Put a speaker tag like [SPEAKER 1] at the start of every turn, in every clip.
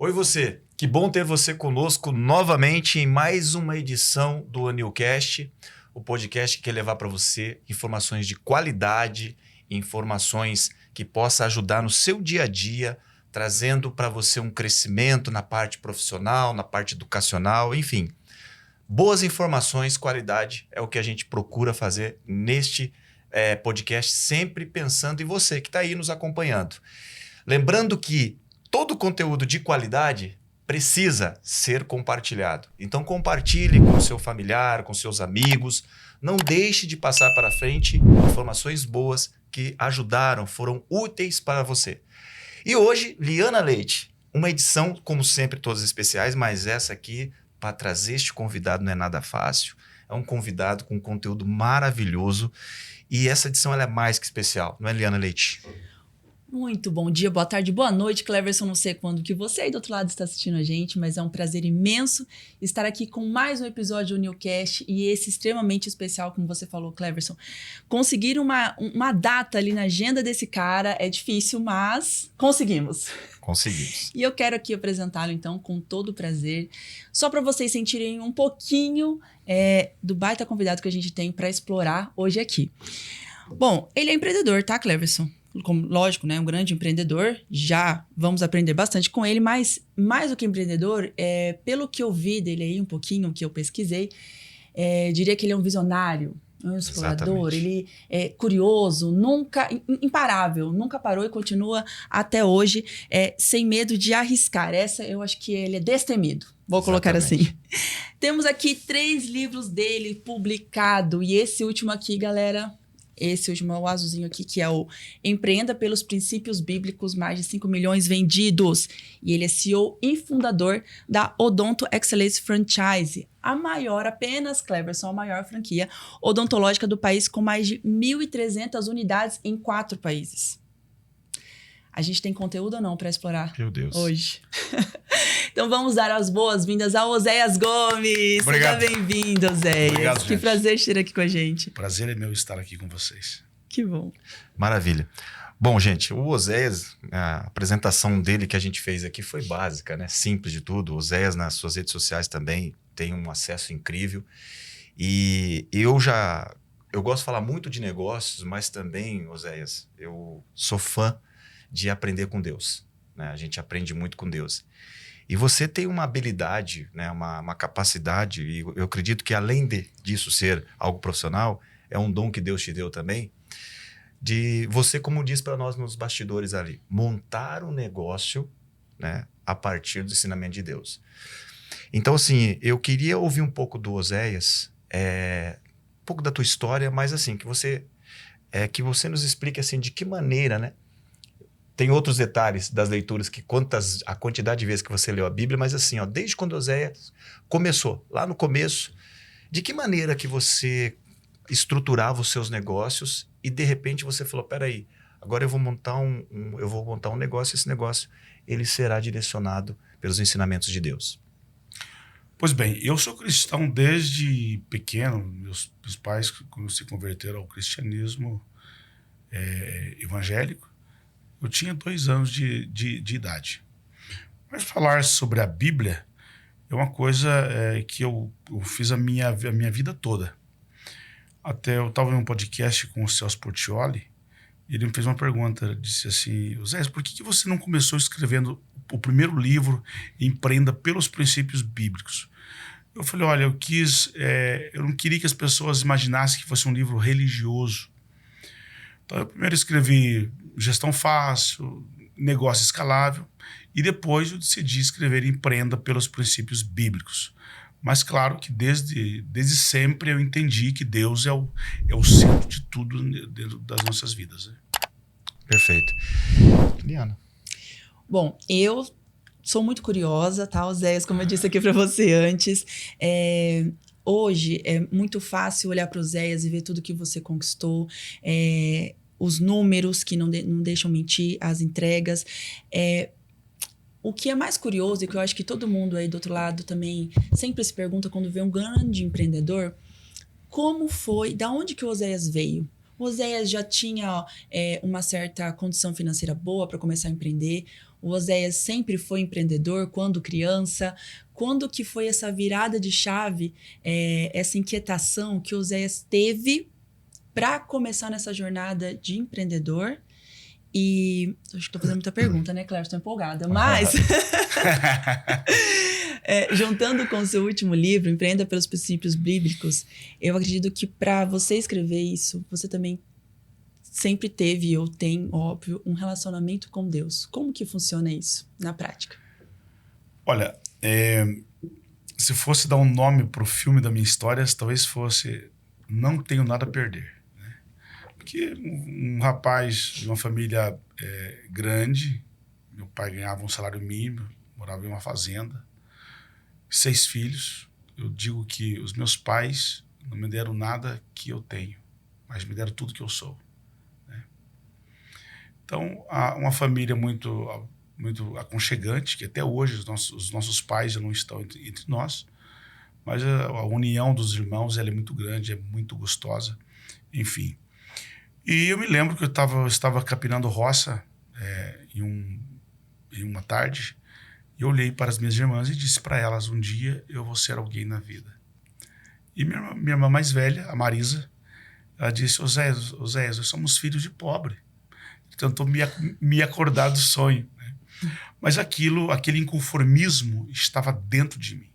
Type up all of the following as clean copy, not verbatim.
[SPEAKER 1] Oi você, que bom ter você conosco novamente em mais uma edição do Anilcast, o podcast que quer levar para você informações de qualidade, informações que possa ajudar no seu dia a dia, trazendo para você um crescimento na parte profissional, na parte educacional, enfim. Boas informações, qualidade é o que a gente procura fazer neste podcast, sempre pensando em você que está aí nos acompanhando. Lembrando que todo conteúdo de qualidade precisa ser compartilhado. Então compartilhe com seu familiar, com seus amigos. Não deixe de passar para frente informações boas que ajudaram, foram úteis para você. E hoje, Liana Leite, uma edição, como sempre, todas especiais, mas essa aqui, para trazer este convidado não é nada fácil. É um convidado com conteúdo maravilhoso e essa edição ela é mais que especial, não é, Liana Leite?
[SPEAKER 2] Muito bom dia, boa tarde, boa noite, Cleverson. Não sei quando que você aí do outro lado está assistindo a gente, mas é um prazer imenso estar aqui com mais um episódio do Newcast e esse extremamente especial, como você falou, Cleverson. Conseguir uma data ali na agenda desse cara é difícil, mas conseguimos.
[SPEAKER 1] Conseguimos.
[SPEAKER 2] E eu quero aqui apresentá-lo, então, com todo o prazer, só para vocês sentirem um pouquinho do baita convidado que a gente tem para explorar hoje aqui. Bom, ele é empreendedor, tá, Cleverson? Como, lógico, né? Um grande empreendedor, já vamos aprender bastante com ele, mas mais do que empreendedor, pelo que eu vi dele aí um pouquinho, que eu pesquisei, diria que ele é um visionário, um explorador,
[SPEAKER 1] Exatamente.
[SPEAKER 2] ele é curioso, nunca, imparável, nunca parou e continua até hoje sem medo de arriscar. Essa eu acho que ele é destemido, vou colocar assim. Temos aqui 3 livros dele publicados e esse último aqui, galera... Esse último é o azulzinho aqui, que é o Empreenda pelos Princípios Bíblicos, mais de 5 milhões vendidos. E ele é CEO e fundador da Odonto Excellence Franchise, a maior, apenas Cleverson, a maior franquia odontológica do país, com mais de 1.300 unidades em 4 países. A gente tem conteúdo ou não para explorar?
[SPEAKER 1] Meu Deus.
[SPEAKER 2] Hoje. Então vamos dar as boas-vindas ao Oséias Gomes.
[SPEAKER 3] Obrigado.
[SPEAKER 2] Seja bem-vindo, Oséias.
[SPEAKER 3] Obrigado,
[SPEAKER 2] que
[SPEAKER 3] gente.
[SPEAKER 2] prazer ter aqui com a gente.
[SPEAKER 3] Prazer é meu estar aqui com vocês.
[SPEAKER 2] Que bom.
[SPEAKER 1] Maravilha. Bom, gente, o Oséias, a apresentação dele que a gente fez aqui foi básica, né? Simples de tudo. O Oséias nas suas redes sociais também tem um acesso incrível. E eu gosto de falar muito de negócios, mas também, Oséias, eu sou fã de aprender com Deus, né? A gente aprende muito com Deus. E você tem uma habilidade, né? uma capacidade, e eu acredito que além disso ser algo profissional, é um dom que Deus te deu também, de você, como diz para nós nos bastidores ali, montar um negócio, né, a partir do ensinamento de Deus. Então, assim, eu queria ouvir um pouco do Oséias, um pouco da tua história, mas assim, que você nos explique assim, de que maneira, né? Tem outros detalhes das leituras, a quantidade de vezes que você leu a Bíblia, mas assim, ó, desde quando Oséias começou, lá no começo, de que maneira que você estruturava os seus negócios e de repente você falou, peraí, agora eu vou montar um negócio, esse negócio ele será direcionado pelos ensinamentos de Deus.
[SPEAKER 3] Pois bem, eu sou cristão desde pequeno. Meus pais, quando se converteram ao cristianismo evangélico, eu tinha 2 anos de idade. Mas falar sobre a Bíblia é uma coisa que eu fiz a minha vida toda. Até eu estava em um podcast com o Celso Portiolli, e ele me fez uma pergunta, disse assim, Zé, por que você não começou escrevendo o primeiro livro, Empreenda pelos Princípios Bíblicos? Eu falei, olha, eu não queria que as pessoas imaginassem que fosse um livro religioso. Então eu primeiro escrevi Gestão Fácil, Negócio Escalável, e depois eu decidi escrever Empreenda pelos Princípios Bíblicos. Mas claro que desde sempre eu entendi que Deus é o centro de tudo dentro das nossas vidas. Né?
[SPEAKER 1] Perfeito. Liana.
[SPEAKER 2] Bom, eu sou muito curiosa, tá, Oséias, como eu disse aqui para você antes. Hoje é muito fácil olhar para o Oséias e ver tudo que você conquistou, os números que não deixam mentir, as entregas. O que é mais curioso e que eu acho que todo mundo aí do outro lado também sempre se pergunta quando vê um grande empreendedor, como foi, da onde que o Oséias veio? O Oséias já tinha uma certa condição financeira boa para começar a empreender? O Oséias sempre foi empreendedor quando criança? Quando que foi essa virada de chave, essa inquietação que o Oséias teve para começar nessa jornada de empreendedor? E acho que estou fazendo muita pergunta, né, Claire? Estou empolgada. Mas, juntando com o seu último livro, Empreenda pelos Princípios Bíblicos, eu acredito que para você escrever isso, você também sempre teve ou tem, óbvio, um relacionamento com Deus. Como que funciona isso na prática?
[SPEAKER 3] Olha, se fosse dar um nome para o filme da minha história, talvez fosse Não Tenho Nada a Perder. Porque um rapaz de uma família grande, meu pai ganhava um salário mínimo, morava em uma fazenda, 6 filhos. Eu digo que os meus pais não me deram nada que eu tenho, mas me deram tudo que eu sou. Né? Então, uma família muito aconchegante, que até hoje os nossos pais já não estão entre nós, mas a união dos irmãos ela é muito grande, é muito gostosa, enfim. E eu me lembro que eu estava capinando roça em uma tarde, e eu olhei para as minhas irmãs e disse para elas, um dia eu vou ser alguém na vida. E minha irmã mais velha, a Marisa, ela disse, Oséias, nós somos filhos de pobre. Tentou me acordar do sonho. Né? Mas aquele inconformismo estava dentro de mim.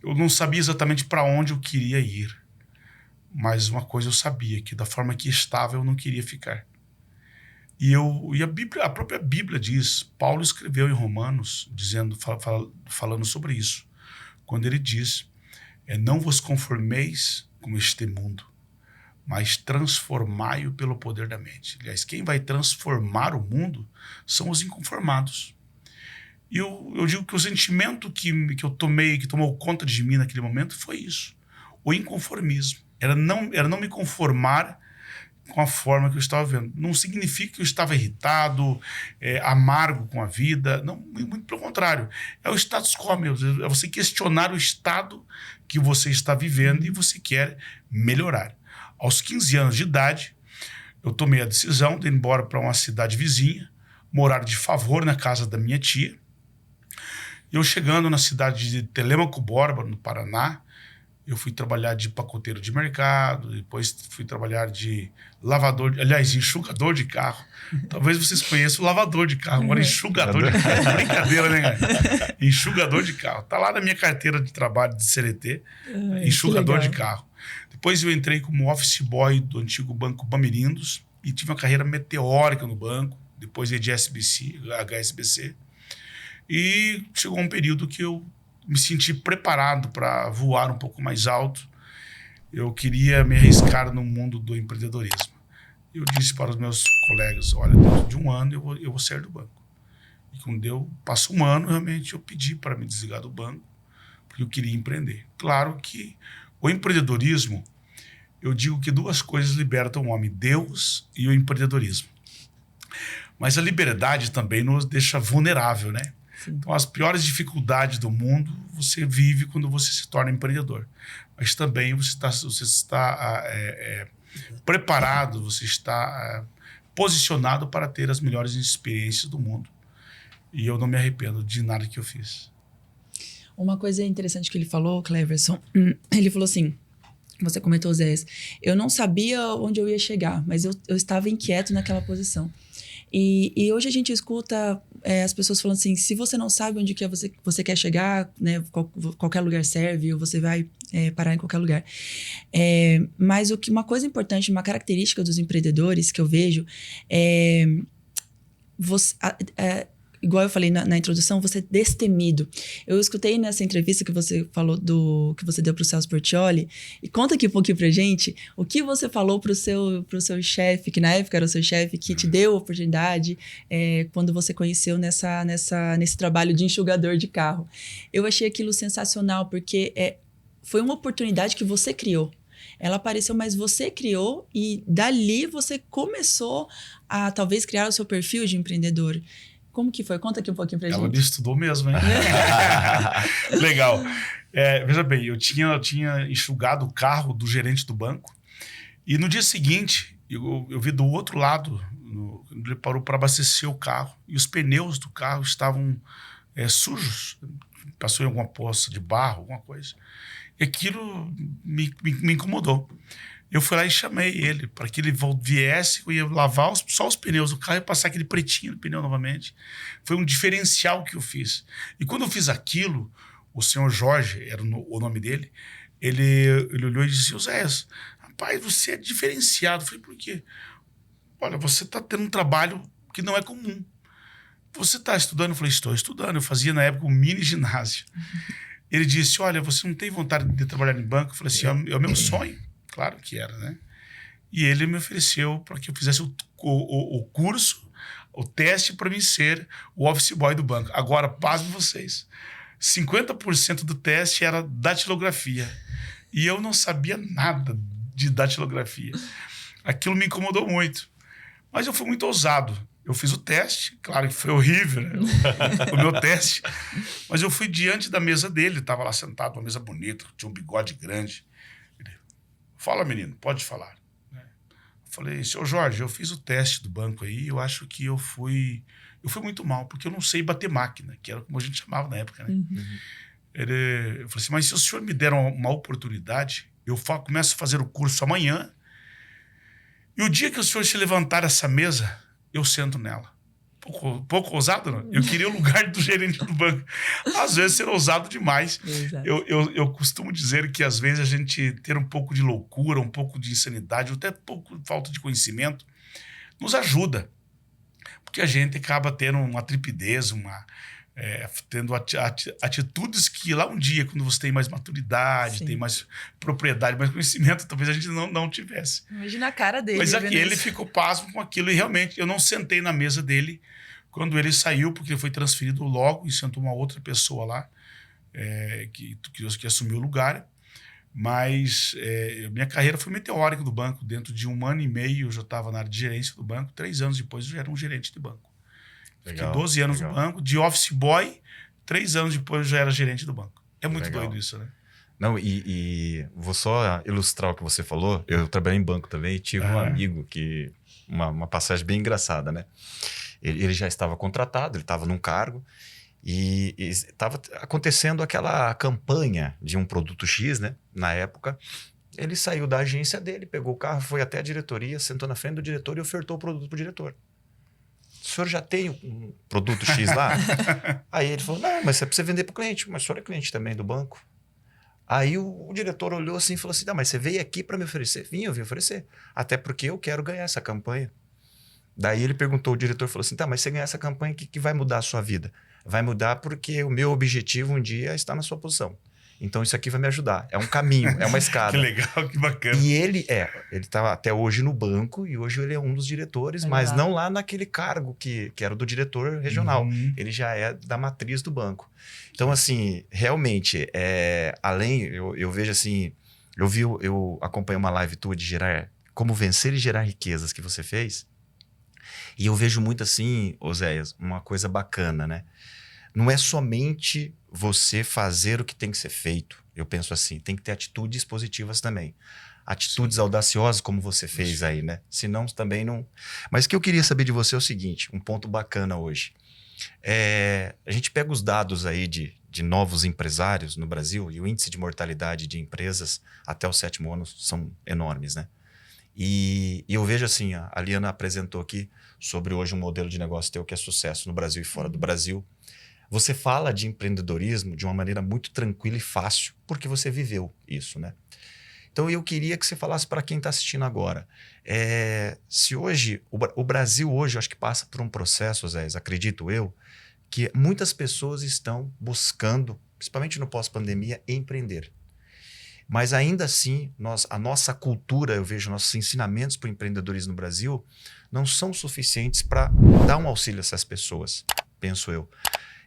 [SPEAKER 3] Eu não sabia exatamente para onde eu queria ir. Mas uma coisa eu sabia, que da forma que estava eu não queria ficar. E a própria Bíblia diz, Paulo escreveu em Romanos, falando sobre isso, quando ele diz, não vos conformeis com este mundo, mas transformai-o pelo poder da mente. Aliás, quem vai transformar o mundo são os inconformados. E eu digo que o sentimento que eu tomei, que tomou conta de mim naquele momento, foi isso, o inconformismo. Era não me conformar com a forma que eu estava vendo. Não significa que eu estava irritado, amargo com a vida. Não, muito pelo contrário. É o status quo mesmo. É você questionar o estado que você está vivendo e você quer melhorar. Aos 15 anos de idade, eu tomei a decisão de ir embora para uma cidade vizinha, morar de favor na casa da minha tia. Eu chegando na cidade de Telêmaco Borba, no Paraná, eu fui trabalhar de pacoteiro de mercado, depois fui trabalhar de enxugador de carro. Talvez vocês conheçam o lavador de carro, agora enxugador de carro. Brincadeira, né, cara? Enxugador de carro. Tá lá na minha carteira de trabalho de CLT, enxugador de carro. Depois eu entrei como office boy do antigo Banco Bamirindos e tive uma carreira meteórica no banco, depois de HSBC. E chegou um período que eu me senti preparado para voar um pouco mais alto. Eu queria me arriscar no mundo do empreendedorismo. Eu disse para os meus colegas, olha, dentro de um ano eu vou sair do banco. E quando passou um ano, realmente eu pedi para me desligar do banco, porque eu queria empreender. Claro que o empreendedorismo, eu digo que 2 coisas libertam o homem, Deus e o empreendedorismo. Mas a liberdade também nos deixa vulnerável, né? Então, as piores dificuldades do mundo você vive quando você se torna empreendedor. Mas também você está preparado, você está posicionado para ter as melhores experiências do mundo. E eu não me arrependo de nada que eu fiz.
[SPEAKER 2] Uma coisa interessante que ele falou, Cleverson, ele falou assim, você comentou, Zé, eu não sabia onde eu ia chegar, mas eu estava inquieto naquela posição. E hoje a gente escuta as pessoas falando assim, se você não sabe onde que é você quer chegar, né, qualquer lugar serve, ou você vai parar em qualquer lugar. Mas uma coisa importante, uma característica dos empreendedores que eu vejo igual eu falei na introdução, você é destemido. Eu escutei nessa entrevista que você falou que você deu para o Celso Portiolli, e conta aqui um pouquinho pra gente o que você falou pro seu chefe, que na época era o seu chefe, que te deu a oportunidade quando você conheceu nesse trabalho de enxugador de carro. Eu achei aquilo sensacional, porque foi uma oportunidade que você criou. Ela apareceu, mas você criou, e dali você começou a talvez criar o seu perfil de empreendedor. Como que foi? Conta aqui um pouquinho pra gente.
[SPEAKER 3] Ela me estudou mesmo, hein? Legal. Veja bem, eu tinha enxugado o carro do gerente do banco E no dia seguinte, eu vi do outro lado, ele parou para abastecer o carro e os pneus do carro estavam sujos. Passou em alguma poça de barro, alguma coisa. E aquilo me incomodou. Eu fui lá e chamei ele para que ele viesse, eu ia lavar só os pneus do carro e passar aquele pretinho no pneu novamente. Foi um diferencial que eu fiz. E quando eu fiz aquilo, o senhor Jorge, era o nome dele, ele olhou e disse: Oséias, rapaz, você é diferenciado. Eu falei: por quê? Olha, você está tendo um trabalho que não é comum. Você está estudando? Eu falei: estou estudando. Eu fazia na época um mini ginásio. Ele disse: olha, você não tem vontade de trabalhar em banco? Eu falei assim: é o meu sonho. Claro que era, né? E ele me ofereceu para que eu fizesse o curso, o teste para mim ser o office boy do banco. Agora, pasmem vocês, 50% do teste era datilografia. E eu não sabia nada de datilografia. Aquilo me incomodou muito. Mas eu fui muito ousado. Eu fiz o teste, claro que foi horrível, né? O meu teste. Mas eu fui diante da mesa dele, estava lá sentado, uma mesa bonita, tinha um bigode grande. Ele: fala, menino, pode falar. Eu falei: senhor Jorge, eu fiz o teste do banco aí, eu acho que eu fui muito mal, porque eu não sei bater máquina, que era como a gente chamava na época, né?
[SPEAKER 2] Uhum.
[SPEAKER 3] Eu falei assim: mas se o senhor me der uma oportunidade, eu começo a fazer o curso amanhã, e o dia que o senhor se levantar essa mesa, eu sento nela. Pouco ousado, não? Eu queria o lugar do gerente do banco. Às vezes ser ousado demais. Eu costumo dizer que às vezes a gente ter um pouco de loucura, um pouco de insanidade, ou até pouco de falta de conhecimento, nos ajuda. Porque a gente acaba tendo uma trepidez, tendo atitudes que lá um dia, quando você tem mais maturidade, tem mais propriedade, mais conhecimento, talvez a gente não tivesse.
[SPEAKER 2] Imagina a cara dele.
[SPEAKER 3] Mas aqui ele ficou pasmo com aquilo, e realmente eu não sentei na mesa dele quando ele saiu, porque ele foi transferido logo e sentou uma outra pessoa lá que assumiu o lugar. Mas minha carreira foi meteórica do banco. Dentro de 1 ano e meio eu já estava na área de gerência do banco. 3 anos depois eu já era um gerente de banco. Fiquei 12 anos no banco, de office boy. 3 anos depois eu já era gerente do banco. É muito doido isso, né?
[SPEAKER 1] Não, e vou só ilustrar o que você falou. Eu trabalhei em banco também e tive um amigo que... Uma passagem bem engraçada, né? Ele já estava contratado, ele estava num cargo e estava acontecendo aquela campanha de um produto X, né? Na época, ele saiu da agência dele, pegou o carro, foi até a diretoria, sentou na frente do diretor e ofertou o produto para o diretor. O senhor já tem um produto X lá? Aí ele falou: não, mas é para você vender para o cliente. Mas o senhor é cliente também do banco? Aí o diretor olhou assim e falou assim: não, mas você veio aqui para me oferecer? Eu vim oferecer. Até porque eu quero ganhar essa campanha. Daí ele perguntou, o diretor falou assim: tá, mas você ganhar essa campanha, o que vai mudar a sua vida? Vai mudar porque o meu objetivo um dia é estar na sua posição. Então isso aqui vai me ajudar. É um caminho, é uma escada.
[SPEAKER 3] Que legal, que bacana.
[SPEAKER 1] E ele estava até hoje no banco e hoje ele é um dos diretores, mas não lá naquele cargo que era do diretor regional. Ele já é da matriz do banco. Então, assim, realmente, eu vejo assim, eu acompanhei uma live tua de como vencer e gerar riquezas que você fez. E eu vejo muito assim, Oséias, uma coisa bacana, né? Não é somente você fazer o que tem que ser feito. Eu penso assim, tem que ter atitudes positivas também. Atitudes audaciosas como você fez aí, né? Senão também não... Mas o que eu queria saber de você é o seguinte, um ponto bacana hoje. A gente pega os dados aí de novos empresários no Brasil e o índice de mortalidade de empresas até o 7º ano são enormes, né? E eu vejo assim, a Liana apresentou aqui sobre hoje um modelo de negócio teu que é sucesso no Brasil e fora do Brasil. Você fala de empreendedorismo de uma maneira muito tranquila e fácil, porque você viveu isso, né? Então eu queria que você falasse para quem está assistindo agora. Se hoje, o Brasil hoje, eu acho que passa por um processo, Zé, acredito eu, que muitas pessoas estão buscando, principalmente no pós-pandemia, empreender. Mas ainda assim, a nossa cultura, eu vejo nossos ensinamentos para o empreendedorismo no Brasil, não são suficientes para dar um auxílio a essas pessoas, penso eu.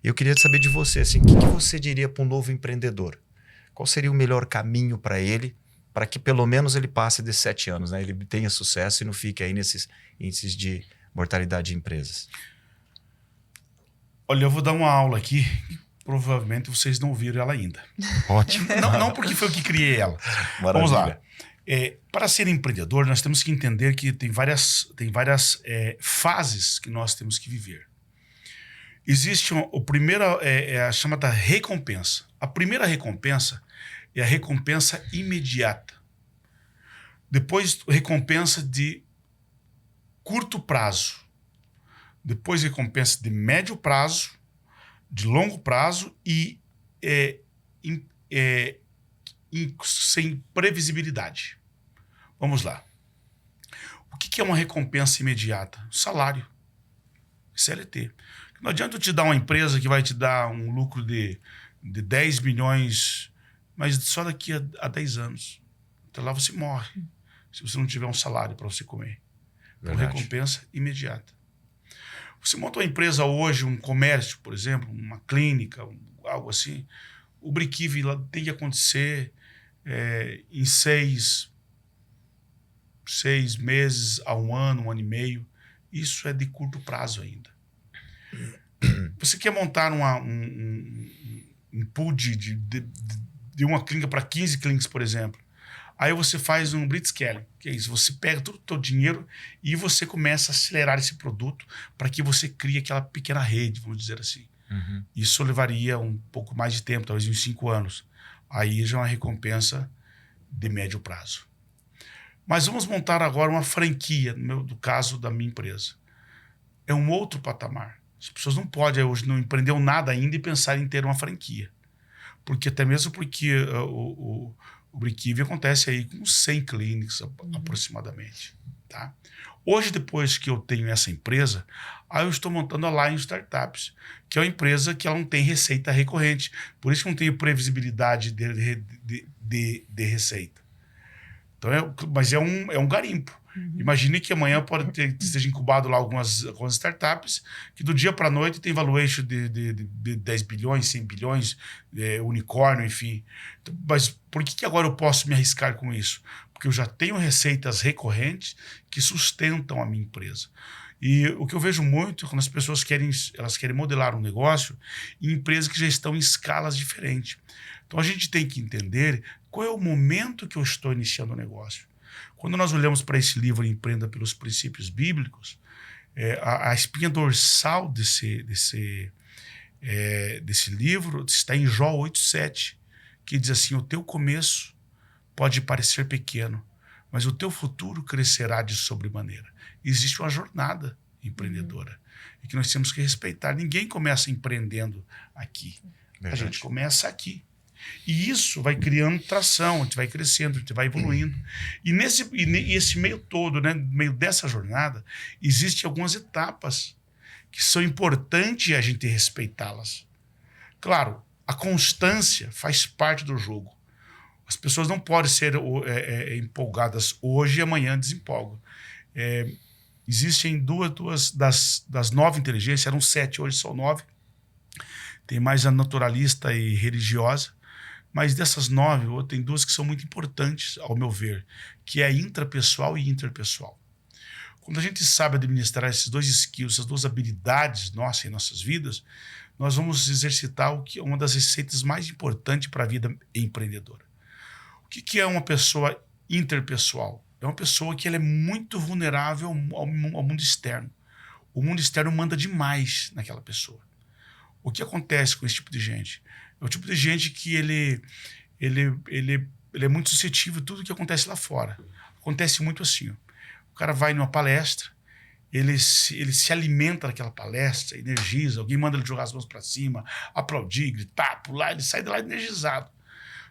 [SPEAKER 1] Eu queria saber de você, assim, o que você diria para um novo empreendedor? Qual seria o melhor caminho para ele, para que pelo menos ele passe desses 7 anos, né? Ele tenha sucesso e não fique aí nesses índices de mortalidade de empresas?
[SPEAKER 3] Olha, eu vou dar uma aula aqui. Provavelmente vocês não viram ela ainda.
[SPEAKER 1] Ótimo.
[SPEAKER 3] Não porque foi eu que criei ela.
[SPEAKER 1] Maravilha.
[SPEAKER 3] Vamos lá. Para ser empreendedor, nós temos que entender que tem várias fases que nós temos que viver. Existe o primeiro, a chamada recompensa. A primeira recompensa é a recompensa imediata. Depois, recompensa de curto prazo. Depois, recompensa de médio prazo, de longo prazo e sem previsibilidade. Vamos lá. O que é uma recompensa imediata? Salário. CLT. Não adianta eu te dar uma empresa que vai te dar um lucro de 10 milhões, mas só daqui a 10 anos. Até lá você morre, se você não tiver um salário para você comer. Então, recompensa imediata. Você monta uma empresa hoje, um comércio, por exemplo, uma clínica, algo assim, o break-even tem que acontecer em 6 meses a um ano e meio. Isso é de curto prazo ainda. Você quer montar um pool de uma clínica para 15 clínicas, por exemplo. Aí você faz um blitzscaling, que é isso. Você pega todo o teu dinheiro e você começa a acelerar esse produto para que você crie aquela pequena rede, vamos dizer assim.
[SPEAKER 1] Uhum.
[SPEAKER 3] Isso levaria um pouco mais de tempo, talvez uns 5 anos. Aí já é uma recompensa de médio prazo. Mas vamos montar agora uma franquia, no caso da minha empresa. É um outro patamar. As pessoas não podem, hoje não empreendeu nada ainda e pensar em ter uma franquia. Até mesmo porque o break-even acontece aí com 100 clínicas aproximadamente. Tá? Hoje, depois que eu tenho essa empresa, aí eu estou montando a Lion Startups, que é uma empresa que ela não tem receita recorrente. Por isso que não tenho previsibilidade de receita. Então, mas é um garimpo. Imagine que amanhã esteja incubado lá algumas startups que do dia para a noite tem valuation de 10 bilhões, 100 bilhões, unicórnio, enfim. Então, mas por que agora eu posso me arriscar com isso? Porque eu já tenho receitas recorrentes que sustentam a minha empresa. E o que eu vejo muito é quando as pessoas querem modelar um negócio em empresas que já estão em escalas diferentes. Então a gente tem que entender qual é o momento que eu estou iniciando o negócio. Quando nós olhamos para esse livro Empreenda pelos Princípios Bíblicos, a espinha dorsal desse livro está em Jó 8,7, que diz assim: o teu começo pode parecer pequeno, mas o teu futuro crescerá de sobremaneira. Existe uma jornada empreendedora e que nós temos que respeitar. Ninguém começa empreendendo aqui. Verdade. A gente começa aqui. E isso vai criando tração, a gente vai crescendo, a gente vai evoluindo. E esse meio todo, né, no meio dessa jornada, existem algumas etapas que são importantes a gente respeitá-las. Claro, a constância faz parte do jogo. As pessoas não podem ser empolgadas hoje e amanhã desempolgam. Existem duas das 9 inteligências, eram 7, hoje são 9. Tem mais a naturalista e religiosa. Mas dessas 9, tem 2 que são muito importantes, ao meu ver, que é a intrapessoal e interpessoal. Quando a gente sabe administrar esses 2 skills, essas 2 habilidades nossas em nossas vidas, nós vamos exercitar o que é uma das receitas mais importantes para a vida empreendedora. O que é uma pessoa interpessoal? É uma pessoa que ela é muito vulnerável ao mundo externo. O mundo externo manda demais naquela pessoa. O que acontece com esse tipo de gente? É o tipo de gente que ele é muito suscetível a tudo que acontece lá fora. Acontece muito assim. Ó. O cara vai numa palestra, ele se alimenta daquela palestra, energiza, alguém manda ele jogar as mãos para cima, aplaudir, gritar, pular, ele sai de lá energizado.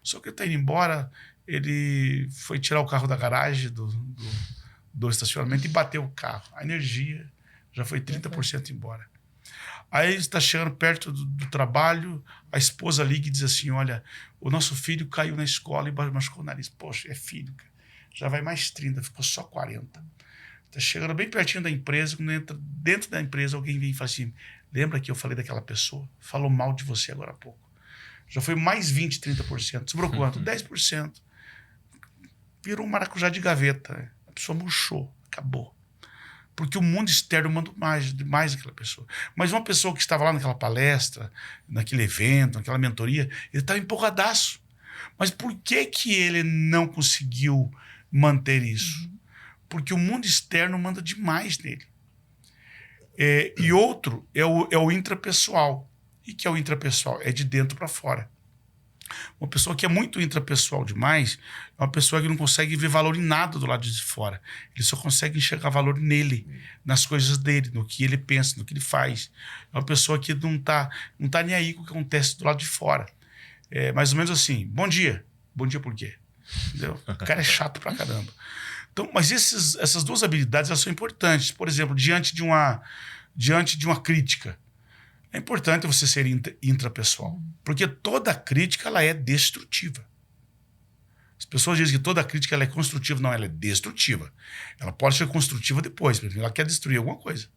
[SPEAKER 3] Só que ele está indo embora, ele foi tirar o carro da garagem do estacionamento e bateu o carro. A energia já foi 30% embora. Aí ele está chegando perto do trabalho, a esposa liga e diz assim: olha, o nosso filho caiu na escola e machucou o nariz. Poxa, é filho, cara. Já vai mais 30, ficou só 40. Está chegando bem pertinho da empresa, quando entra dentro da empresa, alguém vem e fala assim: lembra que eu falei daquela pessoa? Falou mal de você agora há pouco. Já foi mais 20, 30%. Sobrou quanto? 10%. Virou um maracujá de gaveta. A pessoa murchou, acabou. Porque o mundo externo manda mais aquela pessoa. Mas uma pessoa que estava lá naquela palestra, naquele evento, naquela mentoria, ele estava empolgadaço. Mas por que ele não conseguiu manter isso. Porque o mundo externo manda demais nele. E outro é o intrapessoal. E que é o intrapessoal? É de dentro para fora. Uma pessoa que é muito intrapessoal demais é uma pessoa que não consegue ver valor em nada do lado de fora. Ele só consegue enxergar valor nele, nas coisas dele, no que ele pensa, no que ele faz. É uma pessoa que não tá nem aí com o que acontece do lado de fora. É mais ou menos assim, bom dia. Bom dia por quê? Entendeu? O cara é chato pra caramba. Então, mas essas duas habilidades elas são importantes. Por exemplo, diante de uma crítica, é importante você ser intrapessoal, porque toda crítica ela é destrutiva. As pessoas dizem que toda crítica ela é construtiva. Não, ela é destrutiva. Ela pode ser construtiva depois, porque ela quer destruir alguma coisa.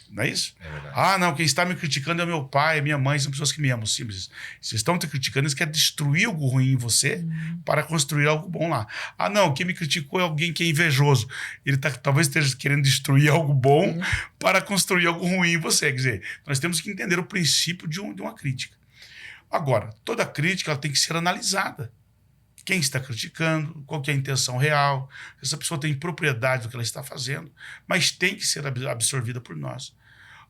[SPEAKER 3] Não é isso?
[SPEAKER 1] É verdade.
[SPEAKER 3] Ah, não, quem está me criticando é meu pai, é minha mãe, são pessoas que me amam. Simples. Se estão te criticando, eles querem destruir algo ruim em você para construir algo bom lá. Ah, não, quem me criticou é alguém que é invejoso. Ele talvez esteja querendo destruir algo bom para construir algo ruim em você. Quer dizer, nós temos que entender o princípio de uma crítica. Agora, toda crítica ela tem que ser analisada. Quem está criticando, qual que é a intenção real, essa pessoa tem propriedade do que ela está fazendo, mas tem que ser absorvida por nós.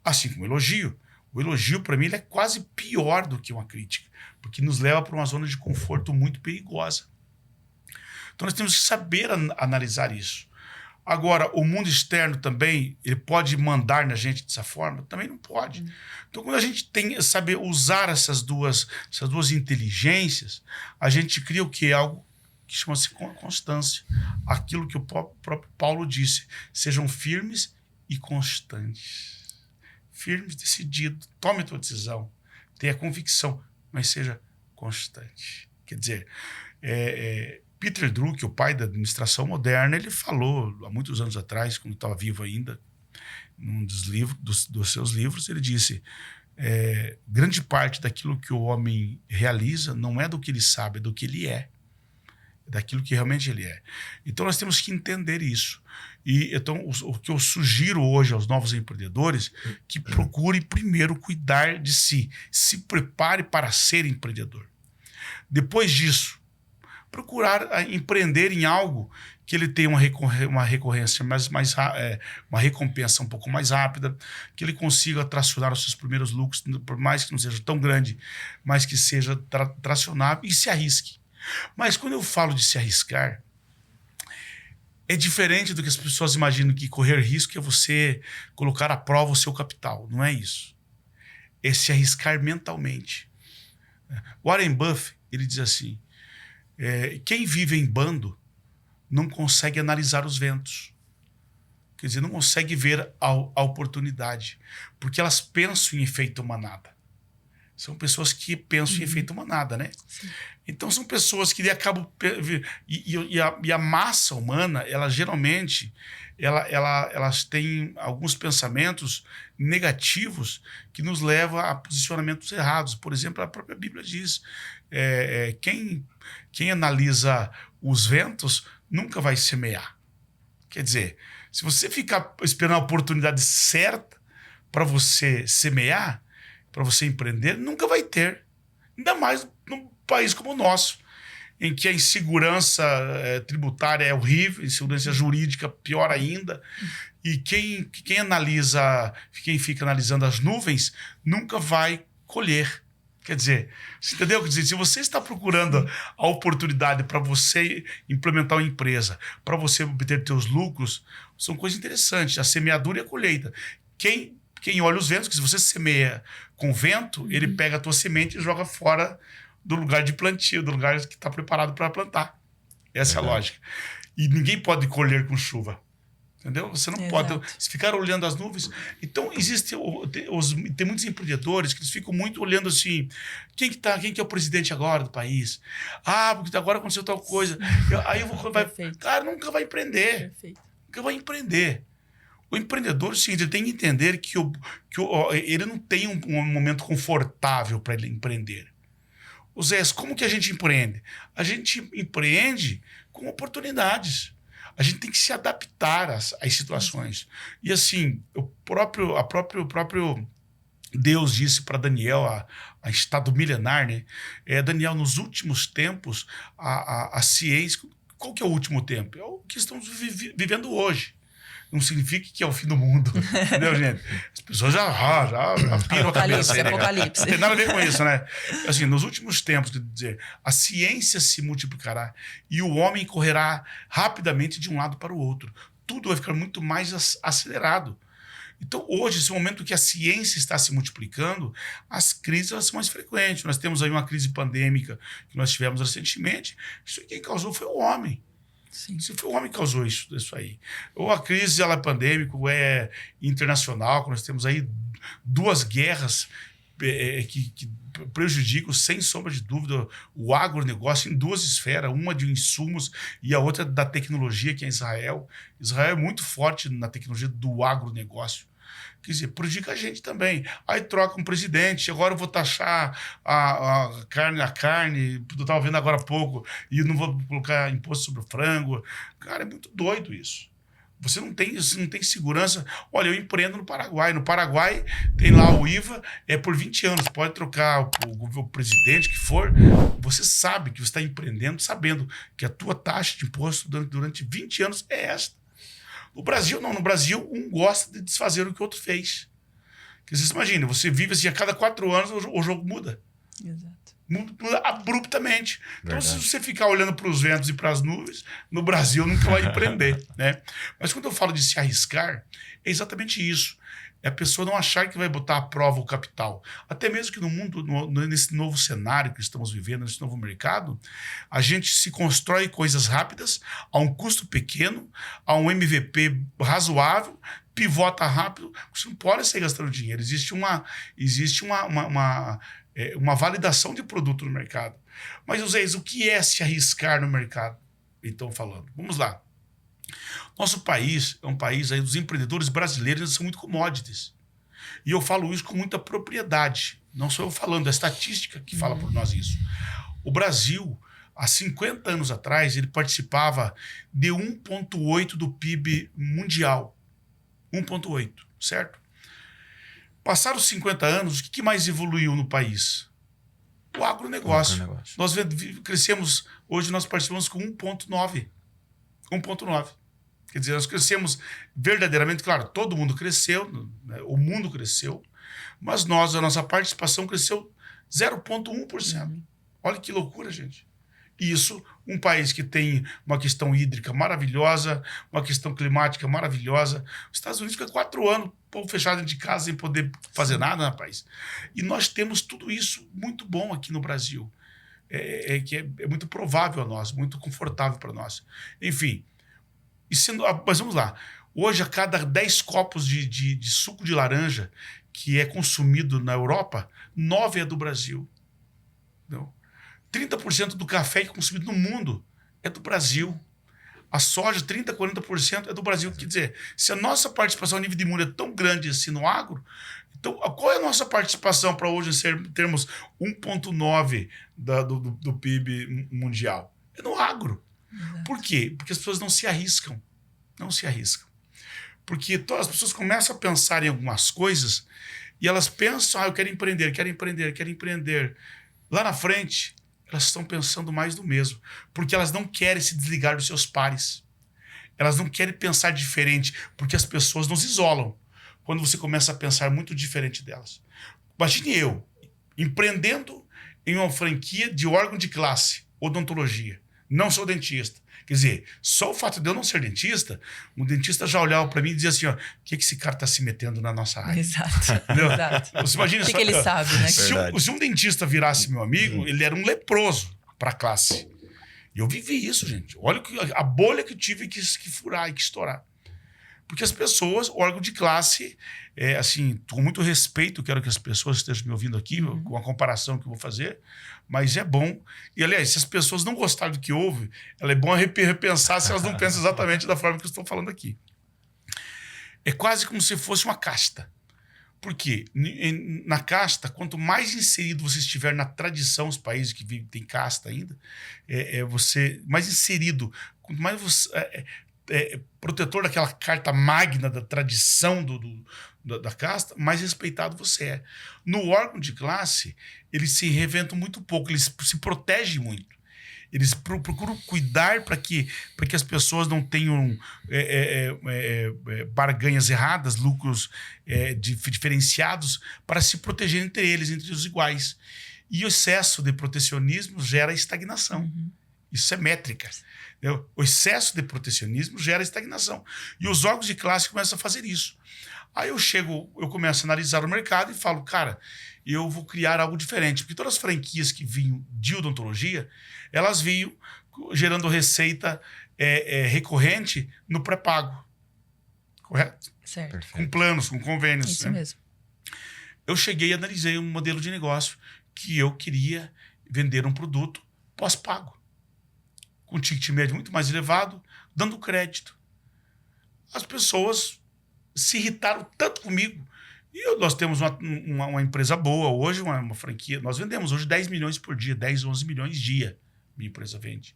[SPEAKER 3] Assim como o elogio. O elogio, para mim, ele é quase pior do que uma crítica, porque nos leva para uma zona de conforto muito perigosa. Então nós temos que saber analisar isso. Agora, o mundo externo também, ele pode mandar na gente dessa forma? Também não pode. Então, quando a gente tem saber usar essas duas inteligências, a gente cria o quê? Algo que chama-se constância. Aquilo que o próprio Paulo disse, sejam firmes e constantes. Firmes, decididos, tome a tua decisão, tenha convicção, mas seja constante. Quer dizer, Peter Drucker, o pai da administração moderna, ele falou há muitos anos atrás, quando estava vivo ainda, num dos seus livros, ele disse: grande parte daquilo que o homem realiza não é do que ele sabe, é do que ele é. É daquilo que realmente ele é. Então nós temos que entender isso. E então o que eu sugiro hoje aos novos empreendedores, que procure primeiro cuidar de si, se prepare para ser empreendedor. Depois disso, procurar empreender em algo que ele tenha uma recorrência uma recompensa um pouco mais rápida, que ele consiga tracionar os seus primeiros lucros, por mais que não seja tão grande, mas que seja tracionável, e se arrisque. Mas quando eu falo de se arriscar, é diferente do que as pessoas imaginam, que correr risco é você colocar à prova o seu capital. Não é isso. É se arriscar mentalmente. Warren Buffett, ele diz assim: quem vive em bando não consegue analisar os ventos. Quer dizer, não consegue ver a oportunidade, porque elas pensam em efeito manada. São pessoas que pensam em efeito manada, né? Sim. Então são pessoas que acabam... E a massa humana, ela geralmente, elas têm alguns pensamentos negativos que nos levam a posicionamentos errados. Por exemplo, a própria Bíblia diz: quem analisa os ventos nunca vai semear. Quer dizer, se você ficar esperando a oportunidade certa para você semear, para você empreender, nunca vai ter. Ainda mais num país como o nosso, em que a insegurança tributária é horrível, a insegurança jurídica pior ainda, e quem fica analisando as nuvens nunca vai colher. Quer dizer, você entendeu? Quer dizer, se você está procurando a oportunidade para você implementar uma empresa, para você obter seus lucros, são coisas interessantes. A semeadura e a colheita. Quem olha os ventos, que se você semeia com vento, ele pega a tua semente e joga fora do lugar de plantio, do lugar que está preparado para plantar. Essa é a lógica. E ninguém pode colher com chuva. Entendeu? Você não pode se ficar olhando as nuvens. Então, tem muitos empreendedores que eles ficam muito olhando assim: quem que é o presidente agora do país? Ah, porque agora aconteceu tal coisa. Cara, nunca vai empreender. Perfeito. Nunca vai empreender. O empreendedor, sim, ele tem que entender que ele não tem um momento confortável para ele empreender. Zé, como que a gente empreende? A gente empreende com oportunidades. A gente tem que se adaptar às situações. E assim, o próprio Deus disse para Daniel, a estado milenar, né? Daniel, nos últimos tempos, a ciência... qual que é o último tempo? É o que estamos vivendo hoje. Não significa que é o fim do mundo. Entendeu, gente? As pessoas já piram a cabeça. Aí, né?
[SPEAKER 2] Apocalipse.
[SPEAKER 3] Não tem nada a ver com isso, né? Assim, nos últimos tempos, quer dizer, a ciência se multiplicará e o homem correrá rapidamente de um lado para o outro. Tudo vai ficar muito mais acelerado. Então, hoje, esse momento que a ciência está se multiplicando, as crises elas são mais frequentes. Nós temos aí uma crise pandêmica que nós tivemos recentemente. Isso quem causou foi o homem.
[SPEAKER 2] Sim.
[SPEAKER 3] Se foi o homem que causou isso aí. Ou a crise ela é pandêmica, ou é internacional, que nós temos aí 2 guerras que prejudicam, sem sombra de dúvida, o agronegócio em 2 esferas, uma de insumos e a outra da tecnologia, que é Israel. Israel é muito forte na tecnologia do agronegócio. Quer dizer, prejudica a gente também. Aí troca um presidente, agora eu vou taxar a carne, eu estava vendo agora há pouco, e não vou colocar imposto sobre o frango. Cara, é muito doido isso. Você não tem segurança. Olha, eu empreendo no Paraguai. No Paraguai tem lá o IVA, é por 20 anos. Pode trocar o presidente que for. Você sabe que você está empreendendo, sabendo que a tua taxa de imposto durante 20 anos é esta. No Brasil, não. No Brasil, um gosta de desfazer o que o outro fez. Porque você imagina, você vive assim, a cada 4 anos o jogo muda.
[SPEAKER 2] Exato.
[SPEAKER 3] Muda abruptamente. Então,
[SPEAKER 1] Verdade.
[SPEAKER 3] se você ficar olhando para os ventos e para as nuvens, no Brasil nunca vai empreender, né? Mas quando eu falo de se arriscar, é exatamente isso. É a pessoa não achar que vai botar à prova o capital. Até mesmo que no mundo, nesse novo cenário que estamos vivendo, nesse novo mercado, a gente se constrói coisas rápidas, a um custo pequeno, a um MVP razoável, pivota rápido. Você não pode sair gastando dinheiro. Existe uma validação de produto no mercado. Mas, José, o que é se arriscar no mercado? Então, falando. Vamos lá. Nosso país é um país aí dos empreendedores brasileiros, eles são muito commodities. E eu falo isso com muita propriedade. Não sou eu falando, é a estatística que fala por nós isso. O Brasil, há 50 anos atrás, ele participava de 1,8% do PIB mundial. 1,8%, certo? Passaram os 50 anos, o que mais evoluiu no país? O agronegócio. Nós crescemos, hoje nós participamos com 1,9%. 1,9%. Quer dizer, nós crescemos verdadeiramente, claro, todo mundo cresceu, né, o mundo cresceu, mas a nossa participação cresceu 0,1%. Olha que loucura, gente. Isso, um país que tem uma questão hídrica maravilhosa, uma questão climática maravilhosa. Os Estados Unidos fica 4 anos, povo fechado dentro de casa sem poder fazer nada, rapaz. E nós temos tudo isso muito bom aqui no Brasil. Que é muito provável a nós, muito confortável para nós. Enfim, mas vamos lá. Hoje, a cada 10 copos de suco de laranja que é consumido na Europa, 9 é do Brasil. Não? 30% do café que é consumido no mundo é do Brasil. A soja, 30%, 40% é do Brasil. Quer dizer, se a nossa participação a nível de mundo é tão grande assim no agro, então qual é a nossa participação para hoje termos 1,9% do PIB mundial? É no agro.
[SPEAKER 2] Exato.
[SPEAKER 3] Por quê? Porque as pessoas não se arriscam. Não se arriscam. Porque as pessoas começam a pensar em algumas coisas e elas pensam, eu quero empreender, quero empreender, quero empreender. Lá na frente, elas estão pensando mais do mesmo. Porque elas não querem se desligar dos seus pares. Elas não querem pensar diferente, porque as pessoas nos isolam quando você começa a pensar muito diferente delas. Imagine eu, empreendendo em uma franquia de órgão de classe, odontologia. Não sou dentista. Quer dizer, só o fato de eu não ser dentista, um dentista já olhava para mim e dizia assim, o que esse cara está se metendo na nossa área?
[SPEAKER 2] Exato. Exato.
[SPEAKER 3] Você imagina
[SPEAKER 2] O que ele sabe, né?
[SPEAKER 3] Se um dentista virasse meu amigo, ele era um leproso para a classe. E eu vivi isso, gente. Olha a bolha que eu tive que furar e que estourar. Porque as pessoas, o órgão de classe, assim, com muito respeito, quero que as pessoas estejam me ouvindo aqui, com a comparação que eu vou fazer, mas é bom. E, aliás, se as pessoas não gostarem do que houve, é bom repensar se elas não pensam exatamente da forma que eu estou falando aqui. É quase como se fosse uma casta. Por quê? Na casta, quanto mais inserido você estiver na tradição, os países que vivem tem casta ainda, você mais inserido, quanto mais você... protetor daquela carta magna da tradição da casta, mais respeitado você é. No órgão de classe, eles se reinventam muito pouco, eles se protegem muito. Eles procuram cuidar para que as pessoas não tenham barganhas erradas, lucros diferenciados, para se proteger entre eles, entre os iguais. E o excesso de protecionismo gera estagnação.
[SPEAKER 2] Uhum.
[SPEAKER 3] Isso é métrica. Entendeu? O excesso de protecionismo gera estagnação. E os órgãos de classe começam a fazer isso. Aí eu começo a analisar o mercado e falo, cara, eu vou criar algo diferente. Porque todas as franquias que vinham de odontologia, elas vinham gerando receita recorrente no pré-pago. Correto?
[SPEAKER 2] Certo.
[SPEAKER 1] Perfeito.
[SPEAKER 3] Com planos, com convênios.
[SPEAKER 2] Isso
[SPEAKER 3] né?
[SPEAKER 2] mesmo.
[SPEAKER 3] Eu cheguei e analisei um modelo de negócio que eu queria vender um produto pós-pago, com ticket médio muito mais elevado, dando crédito. As pessoas se irritaram tanto comigo. E nós temos uma empresa boa hoje, uma franquia. Nós vendemos hoje 10 milhões por dia, 10, 11 milhões dia. Minha empresa vende.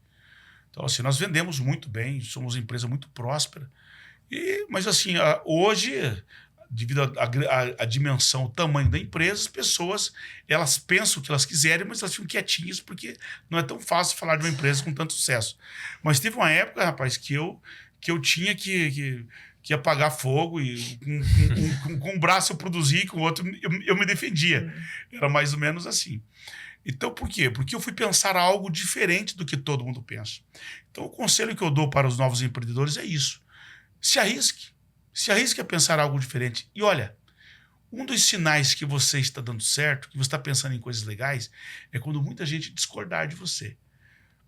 [SPEAKER 3] Então, assim, nós vendemos muito bem, somos uma empresa muito próspera. Mas, assim, hoje, devido à dimensão, o tamanho da empresa, as pessoas, elas pensam o que elas quiserem, mas elas ficam quietinhas, porque não é tão fácil falar de uma empresa com tanto sucesso. Mas teve uma época, rapaz, que eu tinha que apagar fogo e com um braço eu produzia, com o outro eu me defendia. Era mais ou menos assim. Então, por quê? Porque eu fui pensar algo diferente do que todo mundo pensa. Então, o conselho que eu dou para os novos empreendedores é isso. Se arrisque. Se arrisque a pensar algo diferente. E olha, um dos sinais que você está dando certo, que você está pensando em coisas legais, é quando muita gente discordar de você.